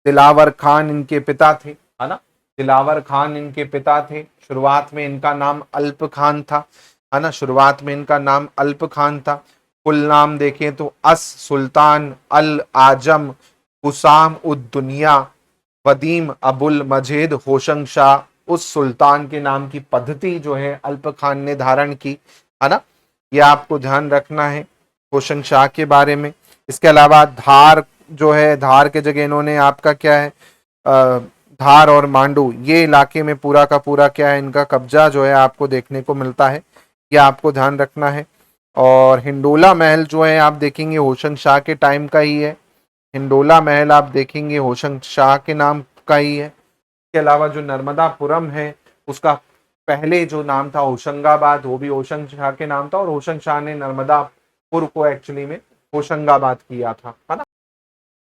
दिलावर खान इनके पिता थे, है ना, दिलावर खान इनके पिता थे। शुरुआत में इनका नाम अल्प खान था, है ना, शुरुआत में इनका नाम अल्प खान था। कुल नाम देखें तो अस सुल्तान अल आजम हुसाम उद दुनिया वदीम अबुल मजेद होशंग शाह उस सुल्तान के नाम की पद्धति जो है अल्प खान ने धारण की, है ना। यह आपको ध्यान रखना है होशंग शाह के बारे में। इसके अलावा धार जो है, धार के जगह इन्होंने आपका क्या है, धार और मांडू ये इलाके में पूरा का पूरा क्या है, इनका कब्जा जो है आपको देखने को मिलता है, यह आपको ध्यान रखना है। और हिंडोला महल जो है आप देखेंगे होशंग शाह के टाइम का ही है, हिंडोला महल आप देखेंगे होशंग शाह के नाम का ही है। इसके अलावा जो नर्मदापुरम है उसका पहले जो नाम था होशंगाबाद, वो भी होशंग शाह के नाम था, और होशंग शाह ने नर्मदापुर को एक्चुअली में होशंगाबाद किया था, है ना।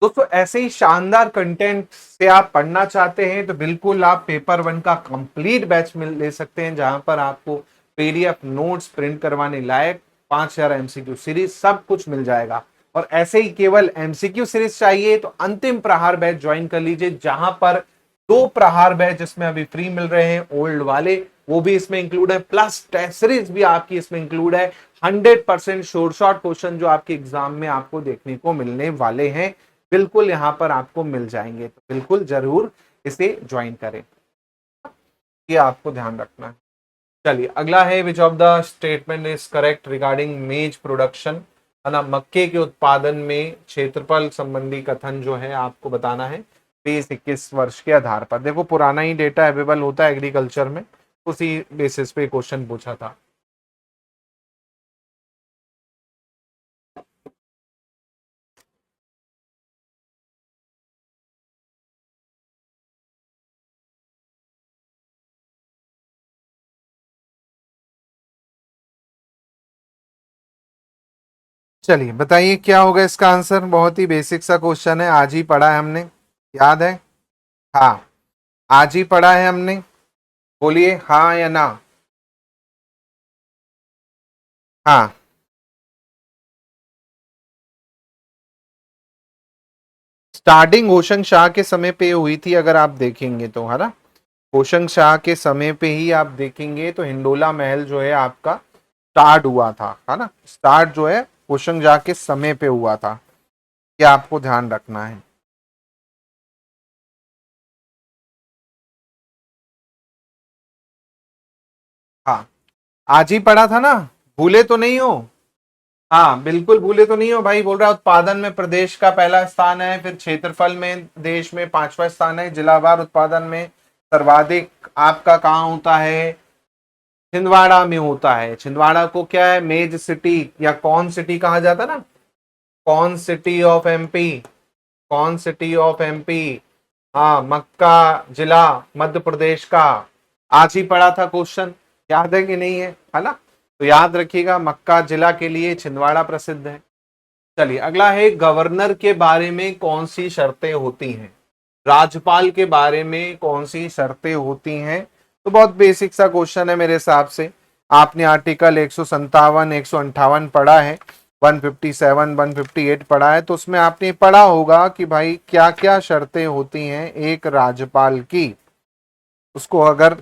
दोस्तों ऐसे ही शानदार कंटेंट से आप पढ़ना चाहते हैं तो बिल्कुल आप पेपर 1 का कंप्लीट बैच मिल ले सकते हैं, जहां पर आपको पीडीएफ नोट्स प्रिंट करवाने लायक 5000 एमसीक्यू सीरीज सब कुछ मिल जाएगा। और ऐसे ही केवल एमसीक्यू सीरीज चाहिए तो अंतिम प्रहार बैच ज्वाइन कर लीजिए, जहां पर 2 प्रहार बैच जिसमें अभी फ्री मिल रहे हैं ओल्ड वाले, वो भी इसमें इंक्लूड है, प्लस टेस्ट सीरीज भी आपकी इसमें इंक्लूड है। 100% शॉर्ट शॉर्ट क्वेश्चन जो आपके एग्जाम में आपको देखने को मिलने वाले हैं, बिल्कुल यहां पर आपको मिल जाएंगे, तो बिल्कुल जरूर इसे ज्वाइन करें, ये आपको ध्यान रखना है। चलिए अगला है, which of the statement is correct regarding मेज प्रोडक्शन, है ना, मक्के के उत्पादन में क्षेत्रफल संबंधी कथन जो है आपको बताना है 20-21 के आधार पर। देखो पुराना ही डेटा अवेलेबल होता है एग्रीकल्चर में, उसी बेसिस पे क्वेश्चन पूछा था। चलिए बताइए क्या होगा इसका आंसर, बहुत ही बेसिक सा क्वेश्चन है, आज ही पढ़ा है हमने, याद है? हाँ आज ही पढ़ा है हमने, बोलिए हाँ या ना। हाँ स्टार्टिंग होशंग शाह के समय पे हुई थी, अगर आप देखेंगे तो, है ना, होशंग शाह के समय पे ही आप देखेंगे तो हिंडोला महल जो है आपका स्टार्ट हुआ था, है ना, स्टार्ट जो है होशंग शाह के समय पे हुआ था, क्या आपको ध्यान रखना है। हाँ आज ही पढ़ा था ना, भूले तो नहीं हो? हाँ बिल्कुल भूले तो नहीं हो भाई, बोल रहा उत्पादन में प्रदेश का पहला स्थान है, फिर क्षेत्रफल में देश में 5वां स्थान है, जिलावार उत्पादन में सर्वाधिक आपका कहाँ होता है, छिंदवाड़ा में होता है। छिंदवाड़ा को क्या है, मेज सिटी या कौन सिटी कहा जाता ना, कौन सिटी ऑफ एमपी, कौन सिटी ऑफ एमपी, हाँ मक्का जिला मध्य प्रदेश का। आज ही पढ़ा था क्वेश्चन, याद है कि नहीं है, है ना। तो याद रखिएगा मक्का जिला के लिए छिंदवाड़ा प्रसिद्ध है। चलिए अगला है, गवर्नर के बारे में कौन सी शर्तें होती हैं, राज्यपाल के बारे में कौन सी शर्तें होती हैं। तो बहुत बेसिक सा क्वेश्चन है मेरे हिसाब से। आपने आर्टिकल 157 158 पढ़ा है, 157 158 पढ़ा है, तो उसमें आपने पढ़ा होगा कि भाई क्या क्या शर्तें होती हैं एक राज्यपाल की। उसको अगर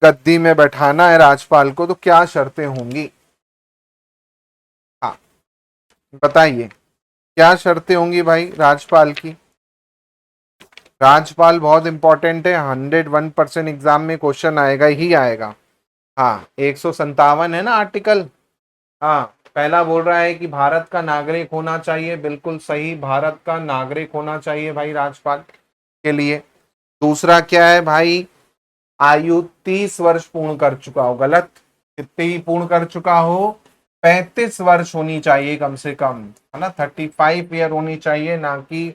गद्दी में बैठाना है राज्यपाल को तो क्या शर्तें होंगी। हाँ बताइए क्या शर्तें होंगी भाई राज्यपाल की। राज्यपाल बहुत इंपॉर्टेंट है, 101% एग्जाम में क्वेश्चन आएगा ही आएगा। हाँ 157 है ना आर्टिकल। हाँ पहला बोल रहा है कि भारत का नागरिक होना चाहिए, बिल्कुल सही, भारत का नागरिक होना चाहिए भाई राज्यपाल के लिए। दूसरा क्या है भाई, आयु 30 वर्ष पूर्ण कर चुका हो, गलत, कितनी पूर्ण कर चुका हो, 35 वर्ष होनी चाहिए कम से कम, है ना, 35 ईयर होनी चाहिए, ना कि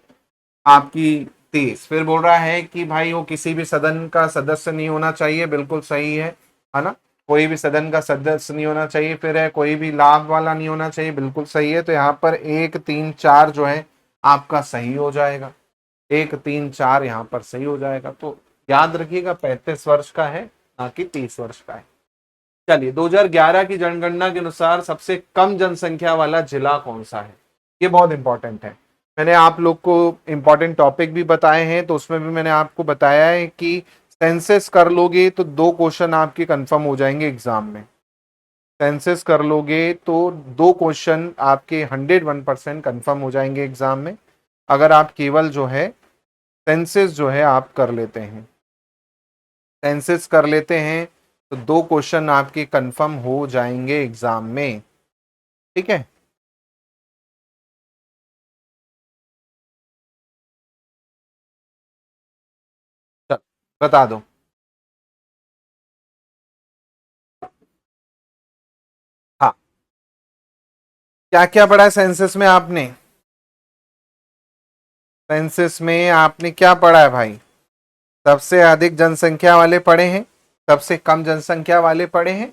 आपकी 30। फिर बोल रहा है कि भाई वो किसी भी सदन का सदस्य नहीं होना चाहिए, बिल्कुल सही है ना, कोई भी सदन का सदस्य नहीं होना चाहिए। फिर है कोई भी लाभ वाला नहीं होना चाहिए, बिल्कुल सही है। तो यहाँ पर 1 3 4 जो है आपका सही हो जाएगा, 1 3 4 यहाँ पर सही हो जाएगा। तो याद रखिएगा 35 वर्ष का है, ना कि 30 वर्ष का है। चलिए 2011 की जनगणना के अनुसार सबसे कम जनसंख्या वाला जिला कौन सा है, ये बहुत इंपॉर्टेंट है। मैंने आप लोग को इंपॉर्टेंट टॉपिक भी बताए हैं, तो उसमें भी मैंने आपको बताया है कि सेंसस कर लोगे तो 2 क्वेश्चन आपके कंफर्म हो जाएंगे एग्जाम में। सेंसस कर लोगे तो 2 क्वेश्चन आपके 101% कंफर्म हो जाएंगे एग्जाम में, अगर आप केवल जो है सेंसस जो है आप कर लेते हैं, सेंसस कर लेते हैं तो 2 क्वेश्चन आपके कंफर्म हो जाएंगे एग्जाम में, ठीक है। चल बता दो। हाँ क्या क्या पढ़ा है सेंसस में आपने, सेंसस में आपने क्या पढ़ा है भाई, सबसे अधिक जनसंख्या वाले पढ़े हैं, सबसे कम जनसंख्या वाले पढ़े हैं,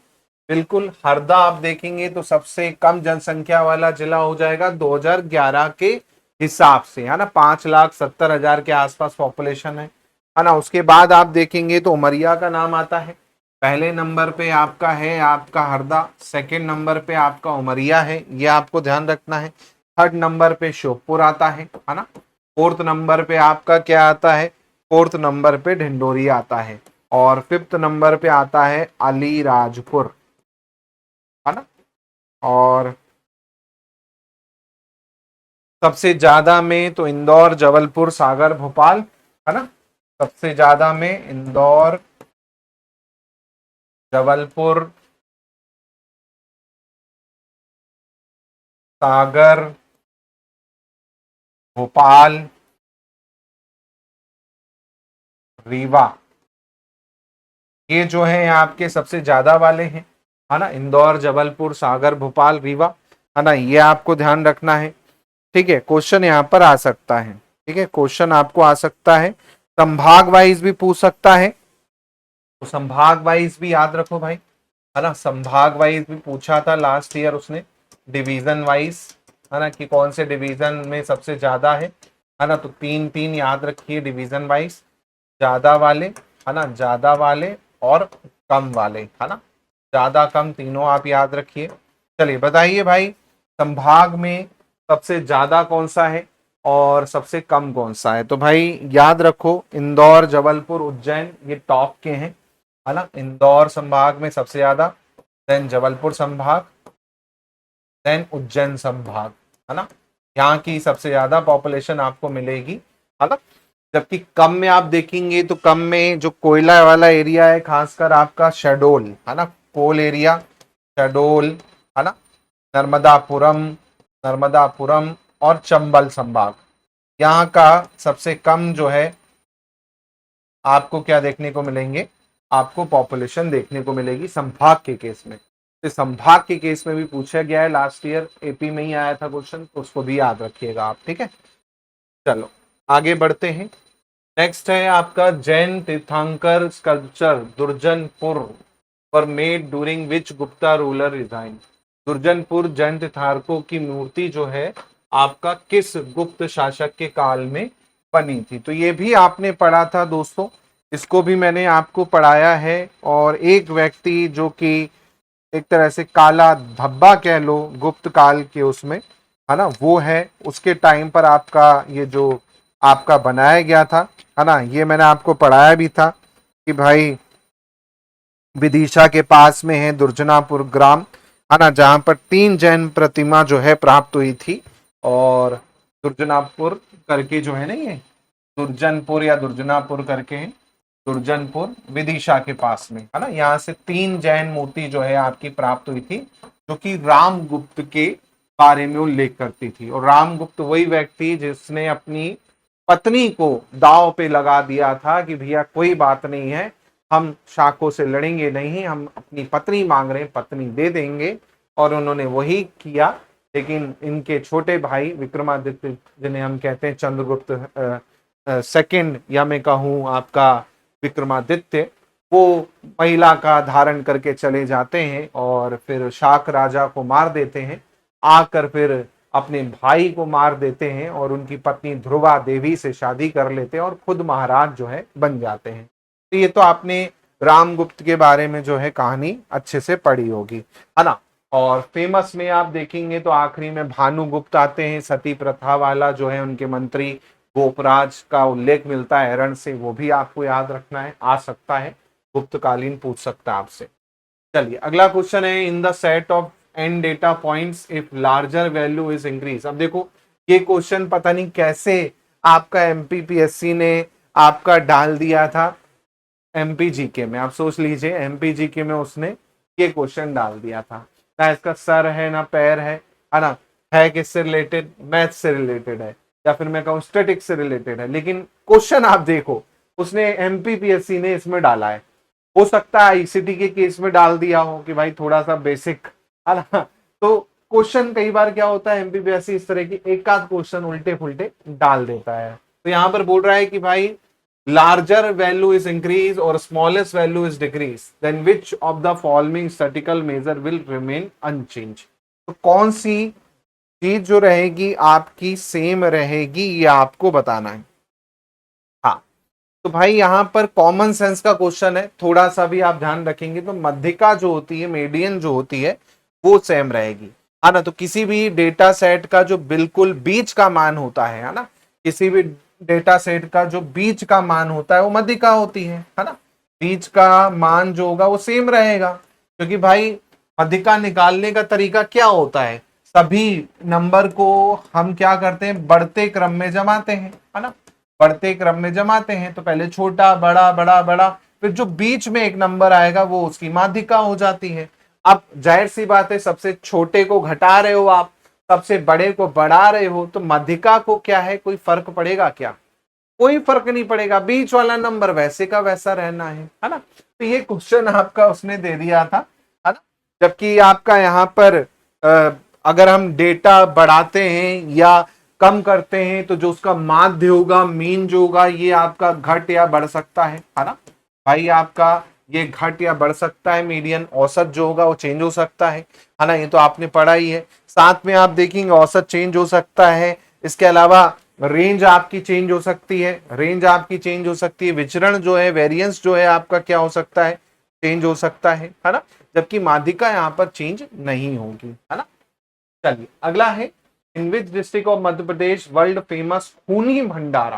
बिल्कुल। हरदा आप देखेंगे तो सबसे कम जनसंख्या वाला जिला हो जाएगा 2011 के हिसाब से, है ना, 5,70,000 के आसपास पॉपुलेशन है ना। उसके बाद आप देखेंगे तो उमरिया का नाम आता है, पहले नंबर पे आपका है आपका हरदा, सेकंड नंबर पे आपका उमरिया है, ये आपको ध्यान रखना है। थर्ड नंबर पे श्योपुर आता है ना। फोर्थ नंबर पे आपका क्या आता है, फोर्थ नंबर पे ढिंडोरी आता है, और फिफ्थ नंबर पे आता है अलीराजपुर, है ना। और सबसे ज्यादा में तो इंदौर, जबलपुर, सागर, भोपाल, है ना। सबसे ज्यादा में इंदौर, जबलपुर, सागर, भोपाल, रीवा, ये जो है आपके सबसे ज्यादा वाले हैं, है ना। इंदौर, जबलपुर, सागर, भोपाल, रीवा, है ना, ये आपको ध्यान रखना है, ठीक है। क्वेश्चन यहाँ पर आ सकता है, ठीक है, क्वेश्चन आपको आ सकता है, संभाग वाइज भी पूछ सकता है, तो संभाग वाइज भी याद रखो भाई, है ना। संभाग वाइज भी पूछा था लास्ट ईयर उसने, डिवीजन वाइज, है ना, कि कौन से डिवीजन में सबसे ज्यादा है ना। तो 3 3 याद रखिए डिवीजन वाइज, ज्यादा वाले, है ना, ज्यादा वाले और कम वाले, है ना, ज्यादा कम तीनों आप याद रखिए। चलिए बताइए भाई, संभाग में सबसे ज्यादा कौन सा है और सबसे कम कौन सा है। तो भाई याद रखो इंदौर, जबलपुर, उज्जैन ये टॉप के हैं, है ना। इंदौर संभाग में सबसे ज्यादा, देन जबलपुर संभाग, देन उज्जैन संभाग, है ना। यहाँ की सबसे ज्यादा पॉपुलेशन आपको मिलेगी, है ना। जबकि कम में आप देखेंगे तो कम में जो कोयला वाला एरिया है, खासकर आपका शहडोल, है ना, कोल एरिया, शहडोल, है ना, नर्मदापुरम, नर्मदापुरम और चंबल संभाग, यहाँ का सबसे कम जो है आपको क्या देखने को मिलेंगे, आपको पॉपुलेशन देखने को मिलेगी संभाग के केस में। तो संभाग के केस में भी पूछा गया है, लास्ट ईयर एपी में ही आया था क्वेश्चन, तो उसको भी याद रखिएगा आप, ठीक है। चलो आगे बढ़ते हैं। नेक्स्ट है आपका Jain Tirthankar sculpture Durjanpur, were made during which Gupta ruler reign. Durjanpur Jain तीर्थारकों की मूर्ति जो है आपका किस गुप्त शासक के काल में बनी थी। तो ये भी आपने पढ़ा था दोस्तों, इसको भी मैंने आपको पढ़ाया है। और एक व्यक्ति जो कि एक तरह से काला धब्बा कह लो गुप्त काल के उसमें, है ना, वो है, उसके टाइम पर आपका ये जो आपका बनाया गया था, है ना, ये मैंने आपको पढ़ाया भी था कि भाई विदिशा के पास में है दुर्जनापुर ग्राम, है ना, जहां पर 3 जैन प्रतिमा जो है प्राप्त हुई थी। और दुर्जनापुर करके जो है ना, ये दुर्जनपुर या दुर्जनापुर करके है, दुर्जनपुर विदिशा के पास में, है ना, यहाँ से 3 जैन मूर्ति जो है आपकी प्राप्त हुई थी, जो कि रामगुप्त के बारे में उल्लेख करती थी। और रामगुप्त वही व्यक्ति जिसने अपनी पत्नी को दांव पे लगा दिया था कि भैया कोई बात नहीं है, हम शाकों से लड़ेंगे नहीं, हम अपनी पत्नी मांग रहे हैं, पत्नी दे देंगे। और उन्होंने वही किया। लेकिन इनके छोटे भाई विक्रमादित्य, जिन्हें हम कहते हैं चंद्रगुप्त सेकंड, या मैं कहूँ आपका विक्रमादित्य, वो महिला का धारण करके चले जाते हैं और फिर शाक राजा को मार देते हैं। आकर फिर अपने भाई को मार देते हैं और उनकी पत्नी ध्रुवा देवी से शादी कर लेते हैं और खुद महाराज जो है बन जाते हैं। तो ये तो आपने रामगुप्त के बारे में जो है कहानी अच्छे से पढ़ी होगी, है ना। और फेमस में आप देखेंगे तो आखिरी में भानुगुप्त आते हैं, सती प्रथा वाला जो है, उनके मंत्री गोपराज का उल्लेख मिलता है हरण से, वो भी आपको याद रखना है, आ सकता है, गुप्तकालीन पूछ सकता है आपसे। चलिए अगला क्वेश्चन है, in the set of an data points if larger value is increase. अब देखो ये क्वेश्चन पता नहीं कैसे आपका एमपीपीएससी ने आपका डाल दिया था एमपीजीके में। आप सोच लीजिए एमपीजीके में उसने ये क्वेश्चन डाल दिया था। ना इसका सर है ना पैर है ना, है किससे रिलेटेड, मैथ से रिलेटेड है, या फिर मैं कहूँ स्टैटिक्स से रिलेटेड है। लेकिन क्वेश्चन आप देखो उसने एमपीपीएससी ने इसमें डाला है। हो सकता है आईसीटी के केस में डाल दिया हो कि भाई थोड़ा सा बेसिक, है ना। तो क्वेश्चन कई बार क्या होता है, एमपीपीएससी इस तरह की एक आध क्वेश्चन उल्टे फुलटे डाल देता है। तो यहाँ पर बोल रहा है कि भाई larger value is increase or smallest value is decrease, then which of the following statistical measure will remain unchanged। तो कौन सी चीज जो रहेगी आपकी सेम रहेगी, ये आपको बताना है। हाँ, तो भाई यहाँ पर कॉमन सेंस का क्वेश्चन है, थोड़ा सा भी आप ध्यान रखेंगे तो मध्यिका जो होती है, मीडियन जो होती है, वो सेम रहेगी, है ना। तो किसी भी डेटा सेट का जो बिल्कुल बीच का मान होता है ना, किसी भी डेटा सेट का जो बीच का मान होता है वो मध्यिका होती है ना। बीच का मान जो होगा वो सेम रहेगा, क्योंकि भाई मध्यिका निकालने का तरीका क्या होता है, सभी नंबर को हम क्या करते हैं, बढ़ते क्रम में जमाते हैं, है ना। बढ़ते क्रम में जमाते हैं तो पहले छोटा बड़ा बड़ा बड़ा, फिर जो बीच में एक नंबर आएगा वो उसकी माध्यिका हो जाती है। अब जाहिर सी बात है, सबसे छोटे को घटा रहे हो आप, सबसे बड़े को बढ़ा रहे हो, तो माध्यिका को क्या है, कोई फर्क पड़ेगा क्या, कोई फर्क नहीं पड़ेगा, बीच वाला नंबर वैसे का वैसा रहना है ना। तो ये क्वेश्चन आपका उसने दे दिया था, है ना। जबकि आपका यहाँ पर अगर हम डेटा बढ़ाते हैं या कम करते हैं तो जो उसका माध्य होगा, मीन जो होगा, ये आपका घट या बढ़ सकता है ना भाई, आपका ये घट या बढ़ सकता है। मीडियन औसत जो होगा वो चेंज हो सकता है ना, ये तो आपने पढ़ा ही है। साथ में आप देखेंगे औसत चेंज हो सकता है, इसके अलावा रेंज आपकी चेंज हो सकती है, रेंज आपकी चेंज हो सकती है, विचरण जो है, वेरिएंस जो है आपका क्या हो सकता है, चेंज हो सकता है ना। जबकि माध्यिका यहाँ पर चेंज नहीं होगी, है ना। चलिए अगला है, in which district of Madhya Pradesh world famous Khooni Bhandara.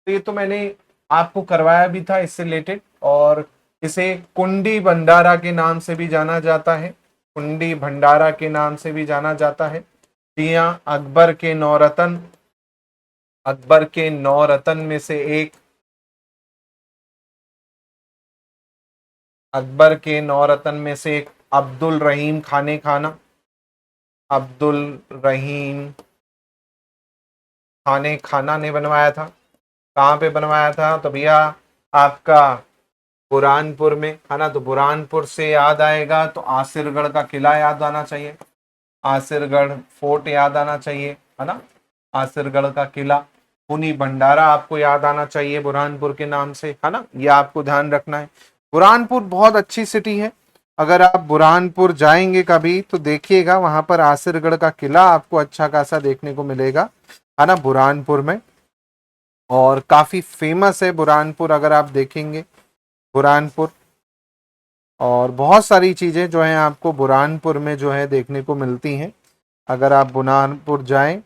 तो ये तो मैंने आपको करवाया भी था इससे रिलेटेड, और इसे कुंडी भंडारा के नाम से भी जाना जाता है, कुंडी भंडारा के नाम से भी जाना जाता है। जिया अकबर के नौरत्न, अकबर के 9 रत्न में से एक, अकबर के 9 रत्न में से एक अब्दुल रहीम खाने खाना, अब्दुल रहीम खाने खाना ने बनवाया था। कहाँ पे बनवाया था, तो भैया आपका बुरहानपुर में, है ना। तो बुरहानपुर से याद आएगा तो आसिरगढ़ का किला याद आना चाहिए, आसिरगढ़ फोर्ट याद आना चाहिए, है ना, आसिरगढ़ का किला। खूनी भंडारा आपको याद आना चाहिए बुरहानपुर के नाम से, है ना, ये आपको ध्यान रखना है। बुरहानपुर बहुत अच्छी सिटी है, अगर आप बुरहानपुर जाएंगे कभी तो देखिएगा, वहां पर आसिरगढ़ का किला आपको अच्छा खासा देखने को मिलेगा, है ना, बुरहानपुर में। और काफी फेमस है बुरहानपुर, अगर आप देखेंगे बुरहानपुर। और बहुत सारी चीजें जो है आपको बुरहानपुर में जो है देखने को मिलती हैं। अगर आप बुरहानपुर जाएं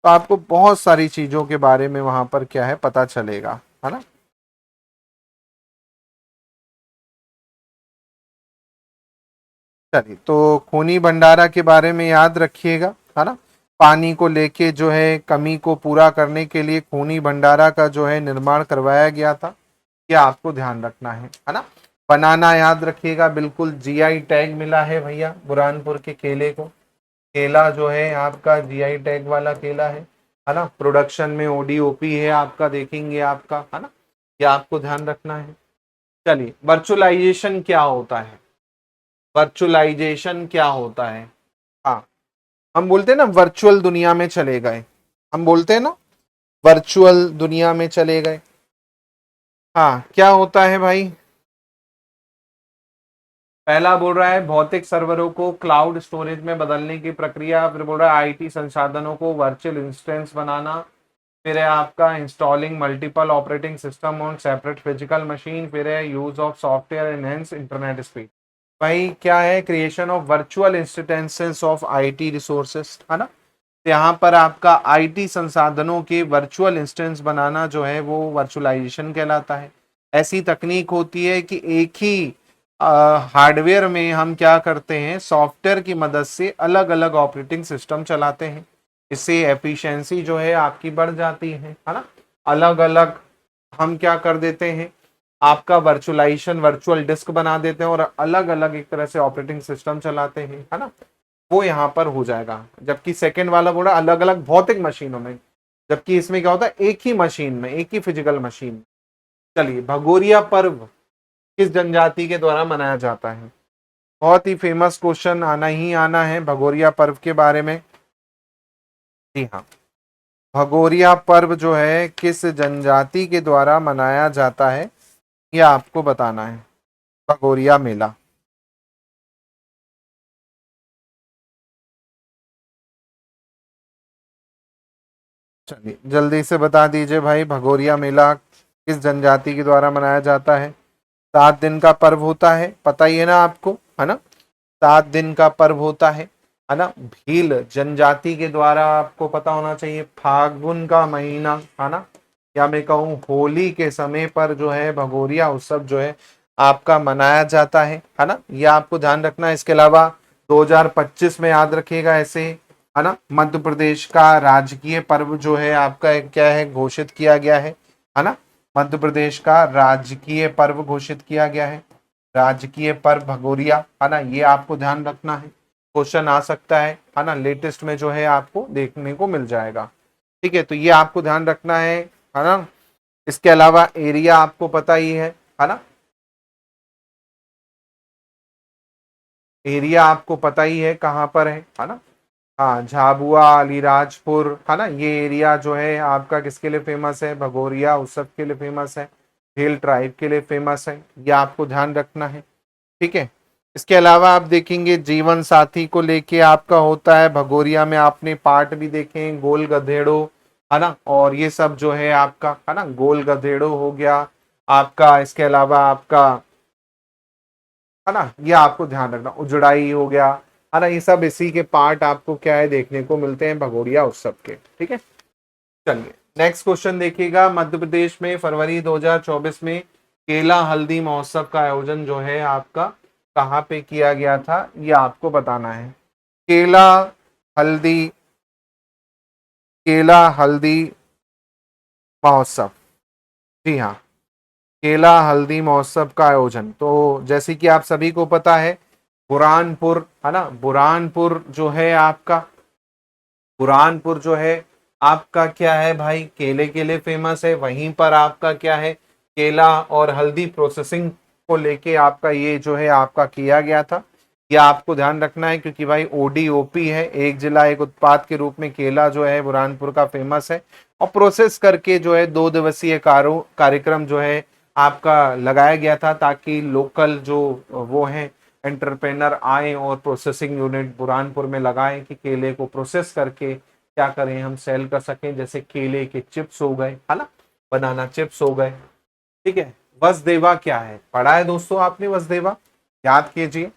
तो आपको बहुत सारी चीजों के बारे में वहां पर क्या है पता चलेगा, है ना। चलिए, तो खूनी भंडारा के बारे में याद रखिएगा, है ना। पानी को लेके जो है कमी को पूरा करने के लिए खूनी भंडारा का जो है निर्माण करवाया गया था, ये आपको ध्यान रखना है ना। बनाना याद रखिएगा, बिल्कुल जीआई टैग मिला है भैया बुरहानपुर के केले को। केला जो है आपका जीआई टैग वाला केला है ना। प्रोडक्शन में ओडीओपी है आपका, देखेंगे आपका, है ना। ये आपको ध्यान रखना है। चलिए, वर्चुअलाइजेशन क्या होता है? वर्चुअलाइजेशन क्या होता है? हाँ, हम बोलते हैं ना वर्चुअल दुनिया में चले गए, हम बोलते हैं ना वर्चुअल दुनिया में चले गए। हाँ, क्या होता है भाई? पहला बोल रहा है भौतिक सर्वरों को क्लाउड स्टोरेज में बदलने की प्रक्रिया, फिर बोल रहा है आईटी संसाधनों को वर्चुअल इंस्टेंस बनाना, फिर है आपका installing multiple operating system on separate physical machine, फिर है use of software enhance internet speed. भाई क्या है? Creation of virtual instances of IT resources, है ना। तो यहाँ पर आपका आईटी संसाधनों के वर्चुअल इंस्टेंस बनाना जो है वो वर्चुअलाइजेशन कहलाता है। ऐसी तकनीक होती है कि एक ही हार्डवेयर में हम क्या करते हैं, सॉफ्टवेयर की मदद से अलग अलग ऑपरेटिंग सिस्टम चलाते हैं। इससे एफिशिएंसी जो है आपकी बढ़ जाती है ना। अलग अलग हम क्या कर देते हैं, आपका वर्चुअलाइजेशन वर्चुअल डिस्क बना देते हैं और अलग अलग एक तरह से ऑपरेटिंग सिस्टम चलाते हैं, है ना। वो यहाँ पर हो जाएगा। जबकि सेकेंड वाला बोला अलग अलग भौतिक मशीनों में, जबकि इसमें क्या होता है, एक ही मशीन में, एक ही फिजिकल मशीन। चलिए, भगोरिया पर्व किस जनजाति के द्वारा मनाया जाता है? बहुत ही फेमस क्वेश्चन आना ही आना है भगोरिया पर्व के बारे में। जी हाँ, भगोरिया पर्व जो है किस जनजाति के द्वारा मनाया जाता है, यह आपको बताना है। भगोरिया मेला। चलिए, जल्दी से बता दीजिए भाई, भगोरिया मेला किस जनजाति के द्वारा मनाया जाता है? 7 दिन का पर्व होता है, पता ही है ना आपको, है ना। 7 दिन का पर्व होता है ना। भील जनजाति के द्वारा आपको पता होना चाहिए, फागुन का महीना, है ना, या मैं कहूँ होली के समय पर जो है भगोरिया उत्सव जो है आपका मनाया जाता है ना। ये आपको ध्यान रखना है। इसके अलावा 2025 में याद रखिएगा ऐसे, है ना, मध्य प्रदेश का राजकीय पर्व जो है आपका क्या है, घोषित किया गया है ना। मध्य प्रदेश का राजकीय पर्व घोषित किया गया है, राजकीय पर्व भगोरिया, है ना। ये आपको ध्यान रखना है, क्वेश्चन आ सकता है ना। लेटेस्ट में जो है आपको देखने को मिल जाएगा। ठीक है, तो ये आपको ध्यान रखना है ना। इसके अलावा एरिया आपको पता ही है ना। एरिया आपको पता ही है कहाँ पर है ना। हाँ, झाबुआ, अलीराजपुर, है ना, ये एरिया जो है आपका किसके लिए फेमस है, भगोरिया उत्सव के लिए फेमस है, भील ट्राइब के लिए फेमस है। ये आपको ध्यान रखना है। ठीक है, इसके अलावा आप देखेंगे जीवन साथी को लेके आपका होता है भगोरिया में, आपने पार्ट भी देखे हैं, गोल गधेड़ो, है ना। और ये सब जो है आपका, है ना, गोल गधेड़ो हो गया आपका। इसके अलावा आपका, है ना, ये आपको ध्यान रखना, उजड़ाई हो गया, है ना। ये सब इसी के पार्ट आपको क्या है देखने को मिलते हैं भगोरिया उत्सव के। ठीक है, चलिए नेक्स्ट क्वेश्चन देखिएगा। मध्य प्रदेश में फरवरी 2024 में केला हल्दी महोत्सव का आयोजन जो है आपका कहाँ पे किया गया था, ये आपको बताना है। केला हल्दी, केला हल्दी महोत्सव, जी हाँ, केला हल्दी महोत्सव का आयोजन। तो जैसे कि आप सभी को पता है, बुरहानपुर, है ना, बुरहानपुर जो है आपका, बुरहानपुर जो है आपका क्या है भाई, केले के लिए फेमस है। वहीं पर आपका क्या है, केला और हल्दी प्रोसेसिंग को लेके आपका ये जो है आपका किया गया था। ये आपको ध्यान रखना है, क्योंकि भाई ओडीओपी है, एक जिला एक उत्पाद के रूप में केला जो है बुरहानपुर का फेमस है। और प्रोसेस करके जो है 2 दिवसीय कार्यक्रम जो है आपका लगाया गया था, ताकि लोकल जो वो है एंटरप्रेनर आए और प्रोसेसिंग यूनिट बुरहानपुर में लगाएं कि केले को प्रोसेस करके क्या करें, हम सेल कर सकें। जैसे केले के चिप्स हो गए, है ना, बनाना चिप्स हो गए। ठीक है, वसुदेवा क्या है, पढ़ा है दोस्तों आपने वसुदेवा, याद कीजिए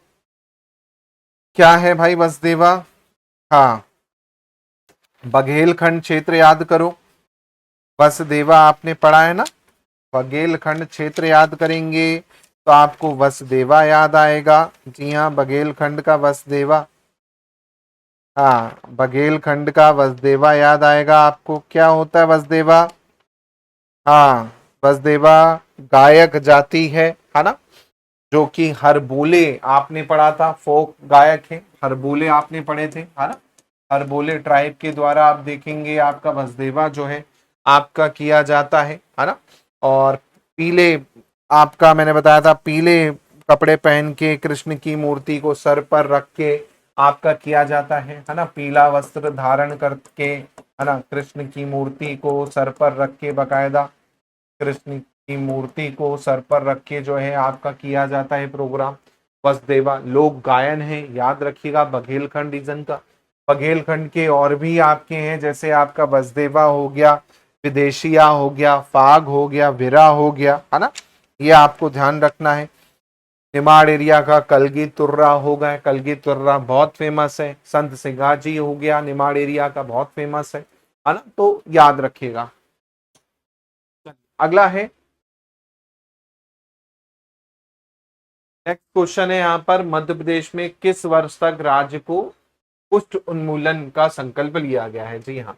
क्या है भाई वसुदेवा। हाँ, बघेलखंड क्षेत्र याद करो, वसुदेवा आपने पढ़ा है ना। बघेलखंड क्षेत्र याद करेंगे तो आपको वसुदेवा याद आएगा। जी हाँ, बघेलखंड का वसुदेवा, हाँ बघेलखंड का वसुदेवा याद आएगा आपको। क्या होता है वसुदेवा? हाँ, वसुदेवा गायक जाति है ना, जो कि हरबोले आपने पढ़ा था, फोक गायक है, हरबोले आपने पढ़े थे, है ना। हरबोले ट्राइब के द्वारा आप देखेंगे आपका वसुदेवा जो है आपका किया जाता है ना। और पीले, आपका मैंने बताया था, पीले कपड़े पहन के कृष्ण की मूर्ति को सर पर रख के आपका किया जाता है ना। पीला वस्त्र धारण करके, है ना, कृष्ण की मूर्ति को सर पर रख के, बकायदा कृष्ण की मूर्ति को सर पर रख के जो है आपका किया जाता है प्रोग्राम वसुदेवा। लोक गायन है, याद रखिएगा बघेलखंड रीजन का। बघेलखंड के और भी आपके हैं, जैसे आपका वसुदेवा हो गया, विदेशिया हो गया, फाग हो गया, विरा हो गया, है ना, ये आपको ध्यान रखना है। निमाड़ एरिया का कलगी तुर्रा हो गया, कलगी तुर्रा बहुत फेमस है। संत सिंगाजी हो गया, निमाड़ एरिया का बहुत फेमस है ना, तो याद रखिएगा। अगला है, नेक्स्ट क्वेश्चन है यहाँ पर, मध्य प्रदेश में किस वर्ष तक राज्य को कुष्ठ उन्मूलन का संकल्प लिया गया है? जी हाँ,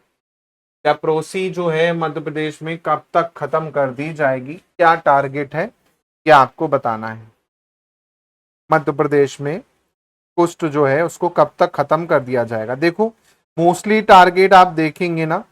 लेप्रोसी जो है मध्य प्रदेश में कब तक खत्म कर दी जाएगी, क्या टारगेट है, क्या आपको बताना है। मध्य प्रदेश में कुष्ठ जो है उसको कब तक खत्म कर दिया जाएगा। देखो, मोस्टली टारगेट आप देखेंगे ना,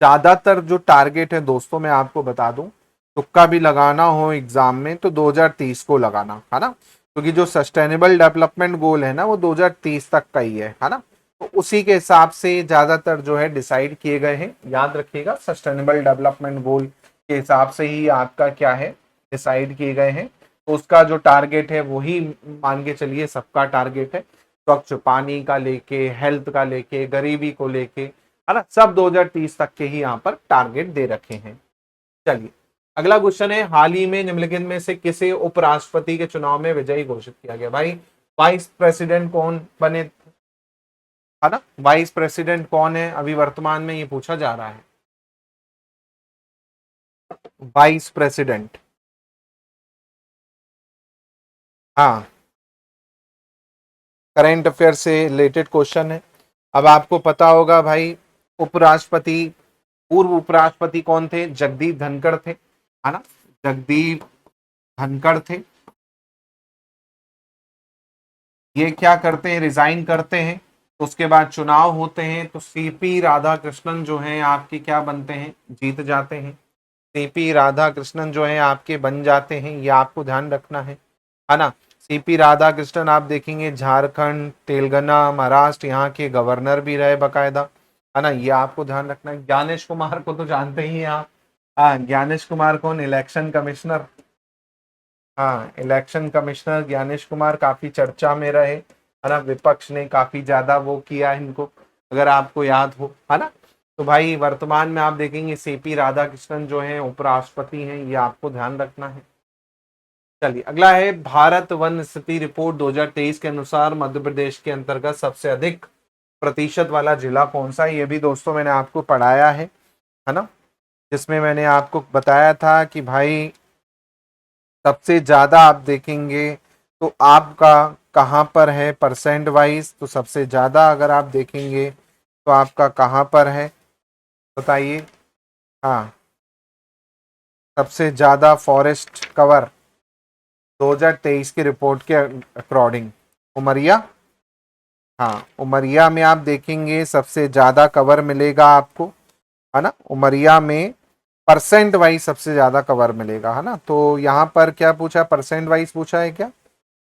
ज्यादातर जो टारगेट है दोस्तों, मैं आपको बता दूं, तुक्का भी लगाना हो एग्जाम में तो 2030 को लगाना, है ना, क्योंकि जो सस्टेनेबल डेवलपमेंट गोल है ना वो 2030 तक का ही है ना। तो उसी के हिसाब से ज्यादातर जो है डिसाइड किए गए हैं, याद रखिएगा सस्टेनेबल डेवलपमेंट गोल के हिसाब से ही आपका क्या है डिसाइड किए गए हैं। तो उसका जो टारगेट है वही मान के चलिए सबका टारगेट है, स्वच्छ पानी का लेके, हेल्थ का लेके, गरीबी को लेके, है ना, सब 2030 तक के ही यहाँ पर टारगेट दे रखे हैं। चलिए, अगला क्वेश्चन है, हाल ही में निम्नलिखित में से किसे उपराष्ट्रपति के चुनाव में विजयी घोषित किया गया? भाई वाइस प्रेसिडेंट कौन बने, है ना, वाइस प्रेसिडेंट कौन है अभी वर्तमान में, ये पूछा जा रहा है। वाइस प्रेसिडेंट, हाँ, करंट अफेयर से रिलेटेड क्वेश्चन है। अब आपको पता होगा भाई, उपराष्ट्रपति, पूर्व उपराष्ट्रपति कौन थे? जगदीप धनखड़ थे, है ना, जगदीप धनखड़ थे। ये क्या करते हैं, रिजाइन करते हैं, उसके बाद चुनाव होते हैं, तो सीपी राधाकृष्णन जो हैं आपके क्या बनते हैं, जीत जाते हैं। सीपी राधाकृष्णन जो है आपके बन जाते हैं, ये आपको ध्यान रखना है ना। सीपी राधाकृष्णन आप देखेंगे झारखंड, तेलंगाना, महाराष्ट्र यहाँ के गवर्नर भी रहे बकायदा, है ना, ये आपको ध्यान रखना है। ज्ञानेश कुमार को तो जानते ही हैं आप, हाँ, ज्ञानेश कुमार कौन, इलेक्शन कमिश्नर, हाँ, इलेक्शन कमिश्नर ज्ञानेश कुमार काफी चर्चा में रहे, है ना, विपक्ष ने काफी ज्यादा वो किया इनको, अगर आपको याद हो, है ना। तो भाई वर्तमान में आप देखेंगे सीपी राधाकृष्णन जो है उपराष्ट्रपति हैं, ये आपको ध्यान रखना है। चलिए, अगला है, भारत वन स्थिति रिपोर्ट 2023 के अनुसार मध्य प्रदेश के अंतर्गत सबसे अधिक प्रतिशत वाला जिला कौन सा है? ये भी दोस्तों मैंने आपको पढ़ाया है ना, जिसमें मैंने आपको बताया था कि भाई सबसे ज्यादा आप देखेंगे तो आपका कहाँ पर है परसेंट वाइज, तो सबसे ज्यादा अगर आप देखेंगे तो आपका कहाँ पर है बताइए। हाँ, सबसे ज्यादा फॉरेस्ट कवर 2023 की रिपोर्ट के अकॉर्डिंग उमरिया, हाँ, उमरिया में आप देखेंगे सबसे ज्यादा कवर मिलेगा आपको, है ना, उमरिया में परसेंट वाइज सबसे ज्यादा कवर मिलेगा, है ना। तो यहाँ पर क्या पूछा, परसेंट वाइज पूछा है क्या,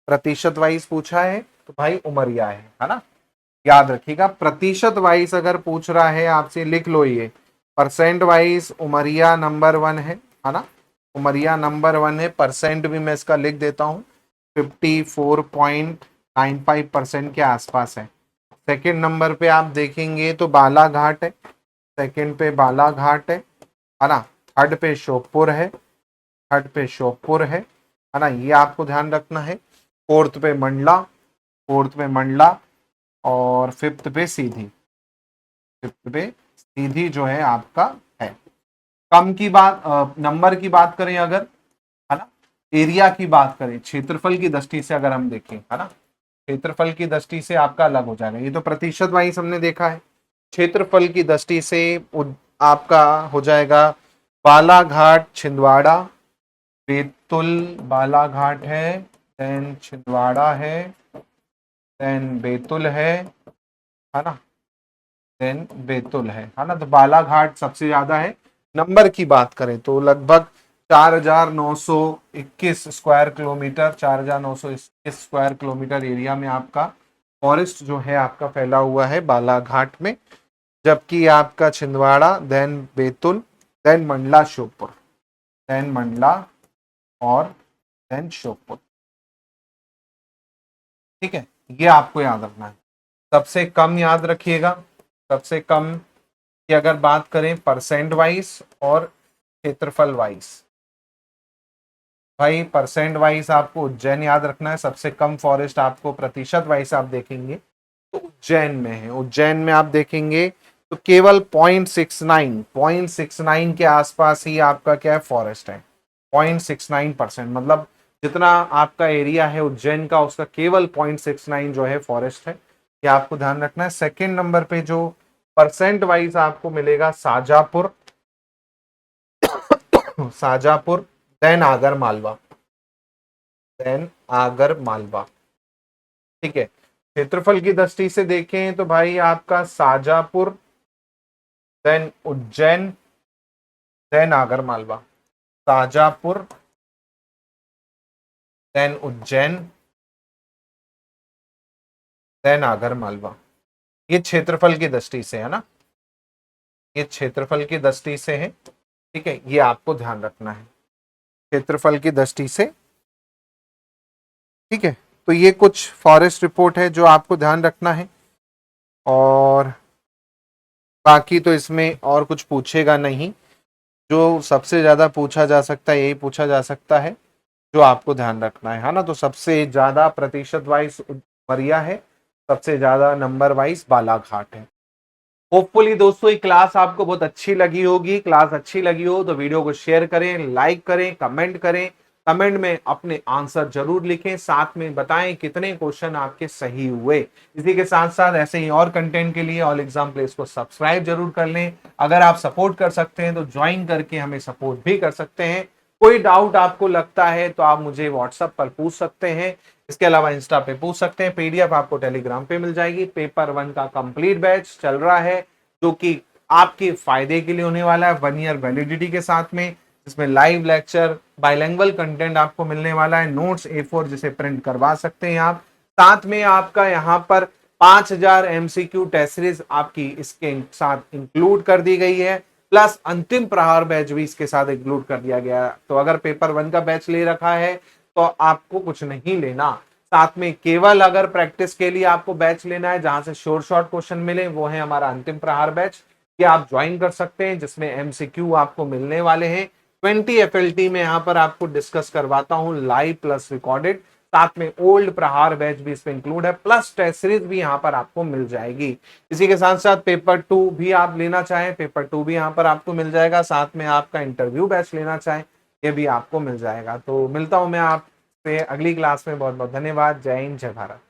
प्रतिशत वाइज पूछा है, तो भाई उमरिया है ना, याद रखिएगा। प्रतिशत वाइज अगर पूछ रहा है आपसे, लिख लो ये, परसेंट वाइज उमरिया नंबर 1 है ना, उमरिया नंबर 1 है। परसेंट भी मैं इसका लिख देता हूँ 54.95% के आसपास है। सेकंड नंबर पे आप देखेंगे तो बालाघाट है, सेकंड पे बालाघाट है ना। थर्ड पे श्योपुर है, थर्ड पे श्योपुर है ना, ये आपको ध्यान रखना है। फोर्थ पे मंडला, फोर्थ पे मंडला, और फिफ्थ पे सीधी, फिफ्थ पे सीधी जो है आपका है। कम की बात, नंबर की बात करें अगर, है ना, एरिया की बात करें, क्षेत्रफल की दृष्टि से अगर हम देखें, है ना, क्षेत्रफल की दृष्टि से आपका अलग हो जाएगा। ये तो प्रतिशत वाइज हमने देखा है। क्षेत्रफल की दृष्टि से आपका हो जाएगा बालाघाट, छिंदवाड़ा, बैतूल, बालाघाट है, देन छिंदवाड़ा है, देन बैतूल है ना, देन बैतूल है ना। तो बालाघाट सबसे ज्यादा है। नंबर की बात करें तो लगभग 4921 square kilometre, 4921 square kilometre area में आपका फॉरेस्ट जो है आपका फैला हुआ है बालाघाट में। जबकि आपका Chhindwara, then Betul, then Mandla, Sheopur, then Mandla और देन श्योपुर। ठीक है, ये आपको याद रखना है। सबसे कम याद रखिएगा, सबसे कम की अगर बात करें परसेंट वाइज और क्षेत्रफल वाइज, भाई परसेंट वाइज आपको उज्जैन याद रखना है। सबसे कम फॉरेस्ट आपको प्रतिशत वाइज आप देखेंगे तो उज्जैन में है। उज्जैन में आप देखेंगे तो केवल 0.69 के आसपास ही आपका क्या है, फॉरेस्ट है। 0.69%, मतलब जितना आपका एरिया है उज्जैन का, उसका केवल 0.69 जो है फॉरेस्ट है। ये आपको ध्यान रखना है। सेकेंड नंबर पे जो परसेंट वाइज आपको मिलेगा शाजापुर, शाजापुर, देन आगर मालवा, देन आगर मालवा। ठीक है, क्षेत्रफल की दृष्टि से देखें तो भाई आपका Shajapur, then Ujjain, then Agar Malwa, Shajapur, then Ujjain, then Agar Malwa. ये क्षेत्रफल की दृष्टि से है ना, ये क्षेत्रफल की दृष्टि से है। ठीक है, ये आपको ध्यान रखना है क्षेत्रफल की दृष्टि से। ठीक है, तो ये कुछ फॉरेस्ट रिपोर्ट है जो आपको ध्यान रखना है, और बाकी तो इसमें और कुछ पूछेगा नहीं। जो सबसे ज्यादा पूछा जा सकता है यही पूछा जा सकता है जो आपको ध्यान रखना है ना। तो सबसे ज्यादा प्रतिशत वाइज उमरिया है, सबसे ज्यादा नंबर वाइज बालाघाट है। होपफुली दोस्तों ये क्लास आपको बहुत अच्छी लगी होगी। क्लास अच्छी लगी हो तो वीडियो को शेयर करें, लाइक करें, कमेंट करें। कमेंट में अपने आंसर जरूर लिखें, साथ में बताएं कितने क्वेश्चन आपके सही हुए। इसी के साथ साथ ऐसे ही और कंटेंट के लिए ऑल एग्जाम प्लेस को सब्सक्राइब जरूर कर लें। अगर आप सपोर्ट कर सकते हैं तो ज्वाइन करके हमें सपोर्ट भी कर सकते हैं। कोई डाउट आपको लगता है तो आप मुझे व्हाट्सएप पर पूछ सकते हैं, इसके अलावा इंस्टा पे पूछ सकते हैं। पीडीएफ आपको टेलीग्राम पे मिल जाएगी। पेपर 1 का कंप्लीट बैच चल रहा है जो कि आपके फायदे के लिए होने वाला है, 1 ईयर वैलिडिटी के साथ में, जिसमें लाइव लेक्चर, बाइलिंगुअल कंटेंट आपको मिलने वाला है, नोट्स A4 जिसे प्रिंट करवा सकते हैं आप। साथ में आपका यहाँ पर 5000 MCQ टेस्ट सीरीज आपकी इसके साथ इंक्लूड कर दी गई है, प्लस अंतिम प्रहार बैच भी इसके साथ इंक्लूड कर दिया गया है। तो अगर पेपर 1 का बैच ले रखा है तो आपको कुछ नहीं लेना। साथ में केवल अगर प्रैक्टिस के लिए आपको बैच लेना है जहां से शॉर्ट शॉर्ट क्वेश्चन मिले, वो है हमारा अंतिम प्रहार बैच। ये आप ज्वाइन कर सकते हैं, जिसमें MCQ आपको मिलने वाले हैं। 20 FLT में यहाँ पर आपको डिस्कस करवाता हूँ लाइव प्लस रिकॉर्डेड। साथ में ओल्ड प्रहार बैच भी इसमें इंक्लूड है, प्लस टेस्ट सीरीज भी यहाँ पर आपको मिल जाएगी। इसी के साथ साथ पेपर 2 भी आप लेना चाहें, पेपर 2 भी यहाँ पर आपको मिल जाएगा। साथ में आपका इंटरव्यू बैच लेना चाहें, ये भी आपको मिल जाएगा। तो मिलता हूं मैं आपसे अगली क्लास में। बहुत बहुत धन्यवाद। जय हिंद, जय भारत।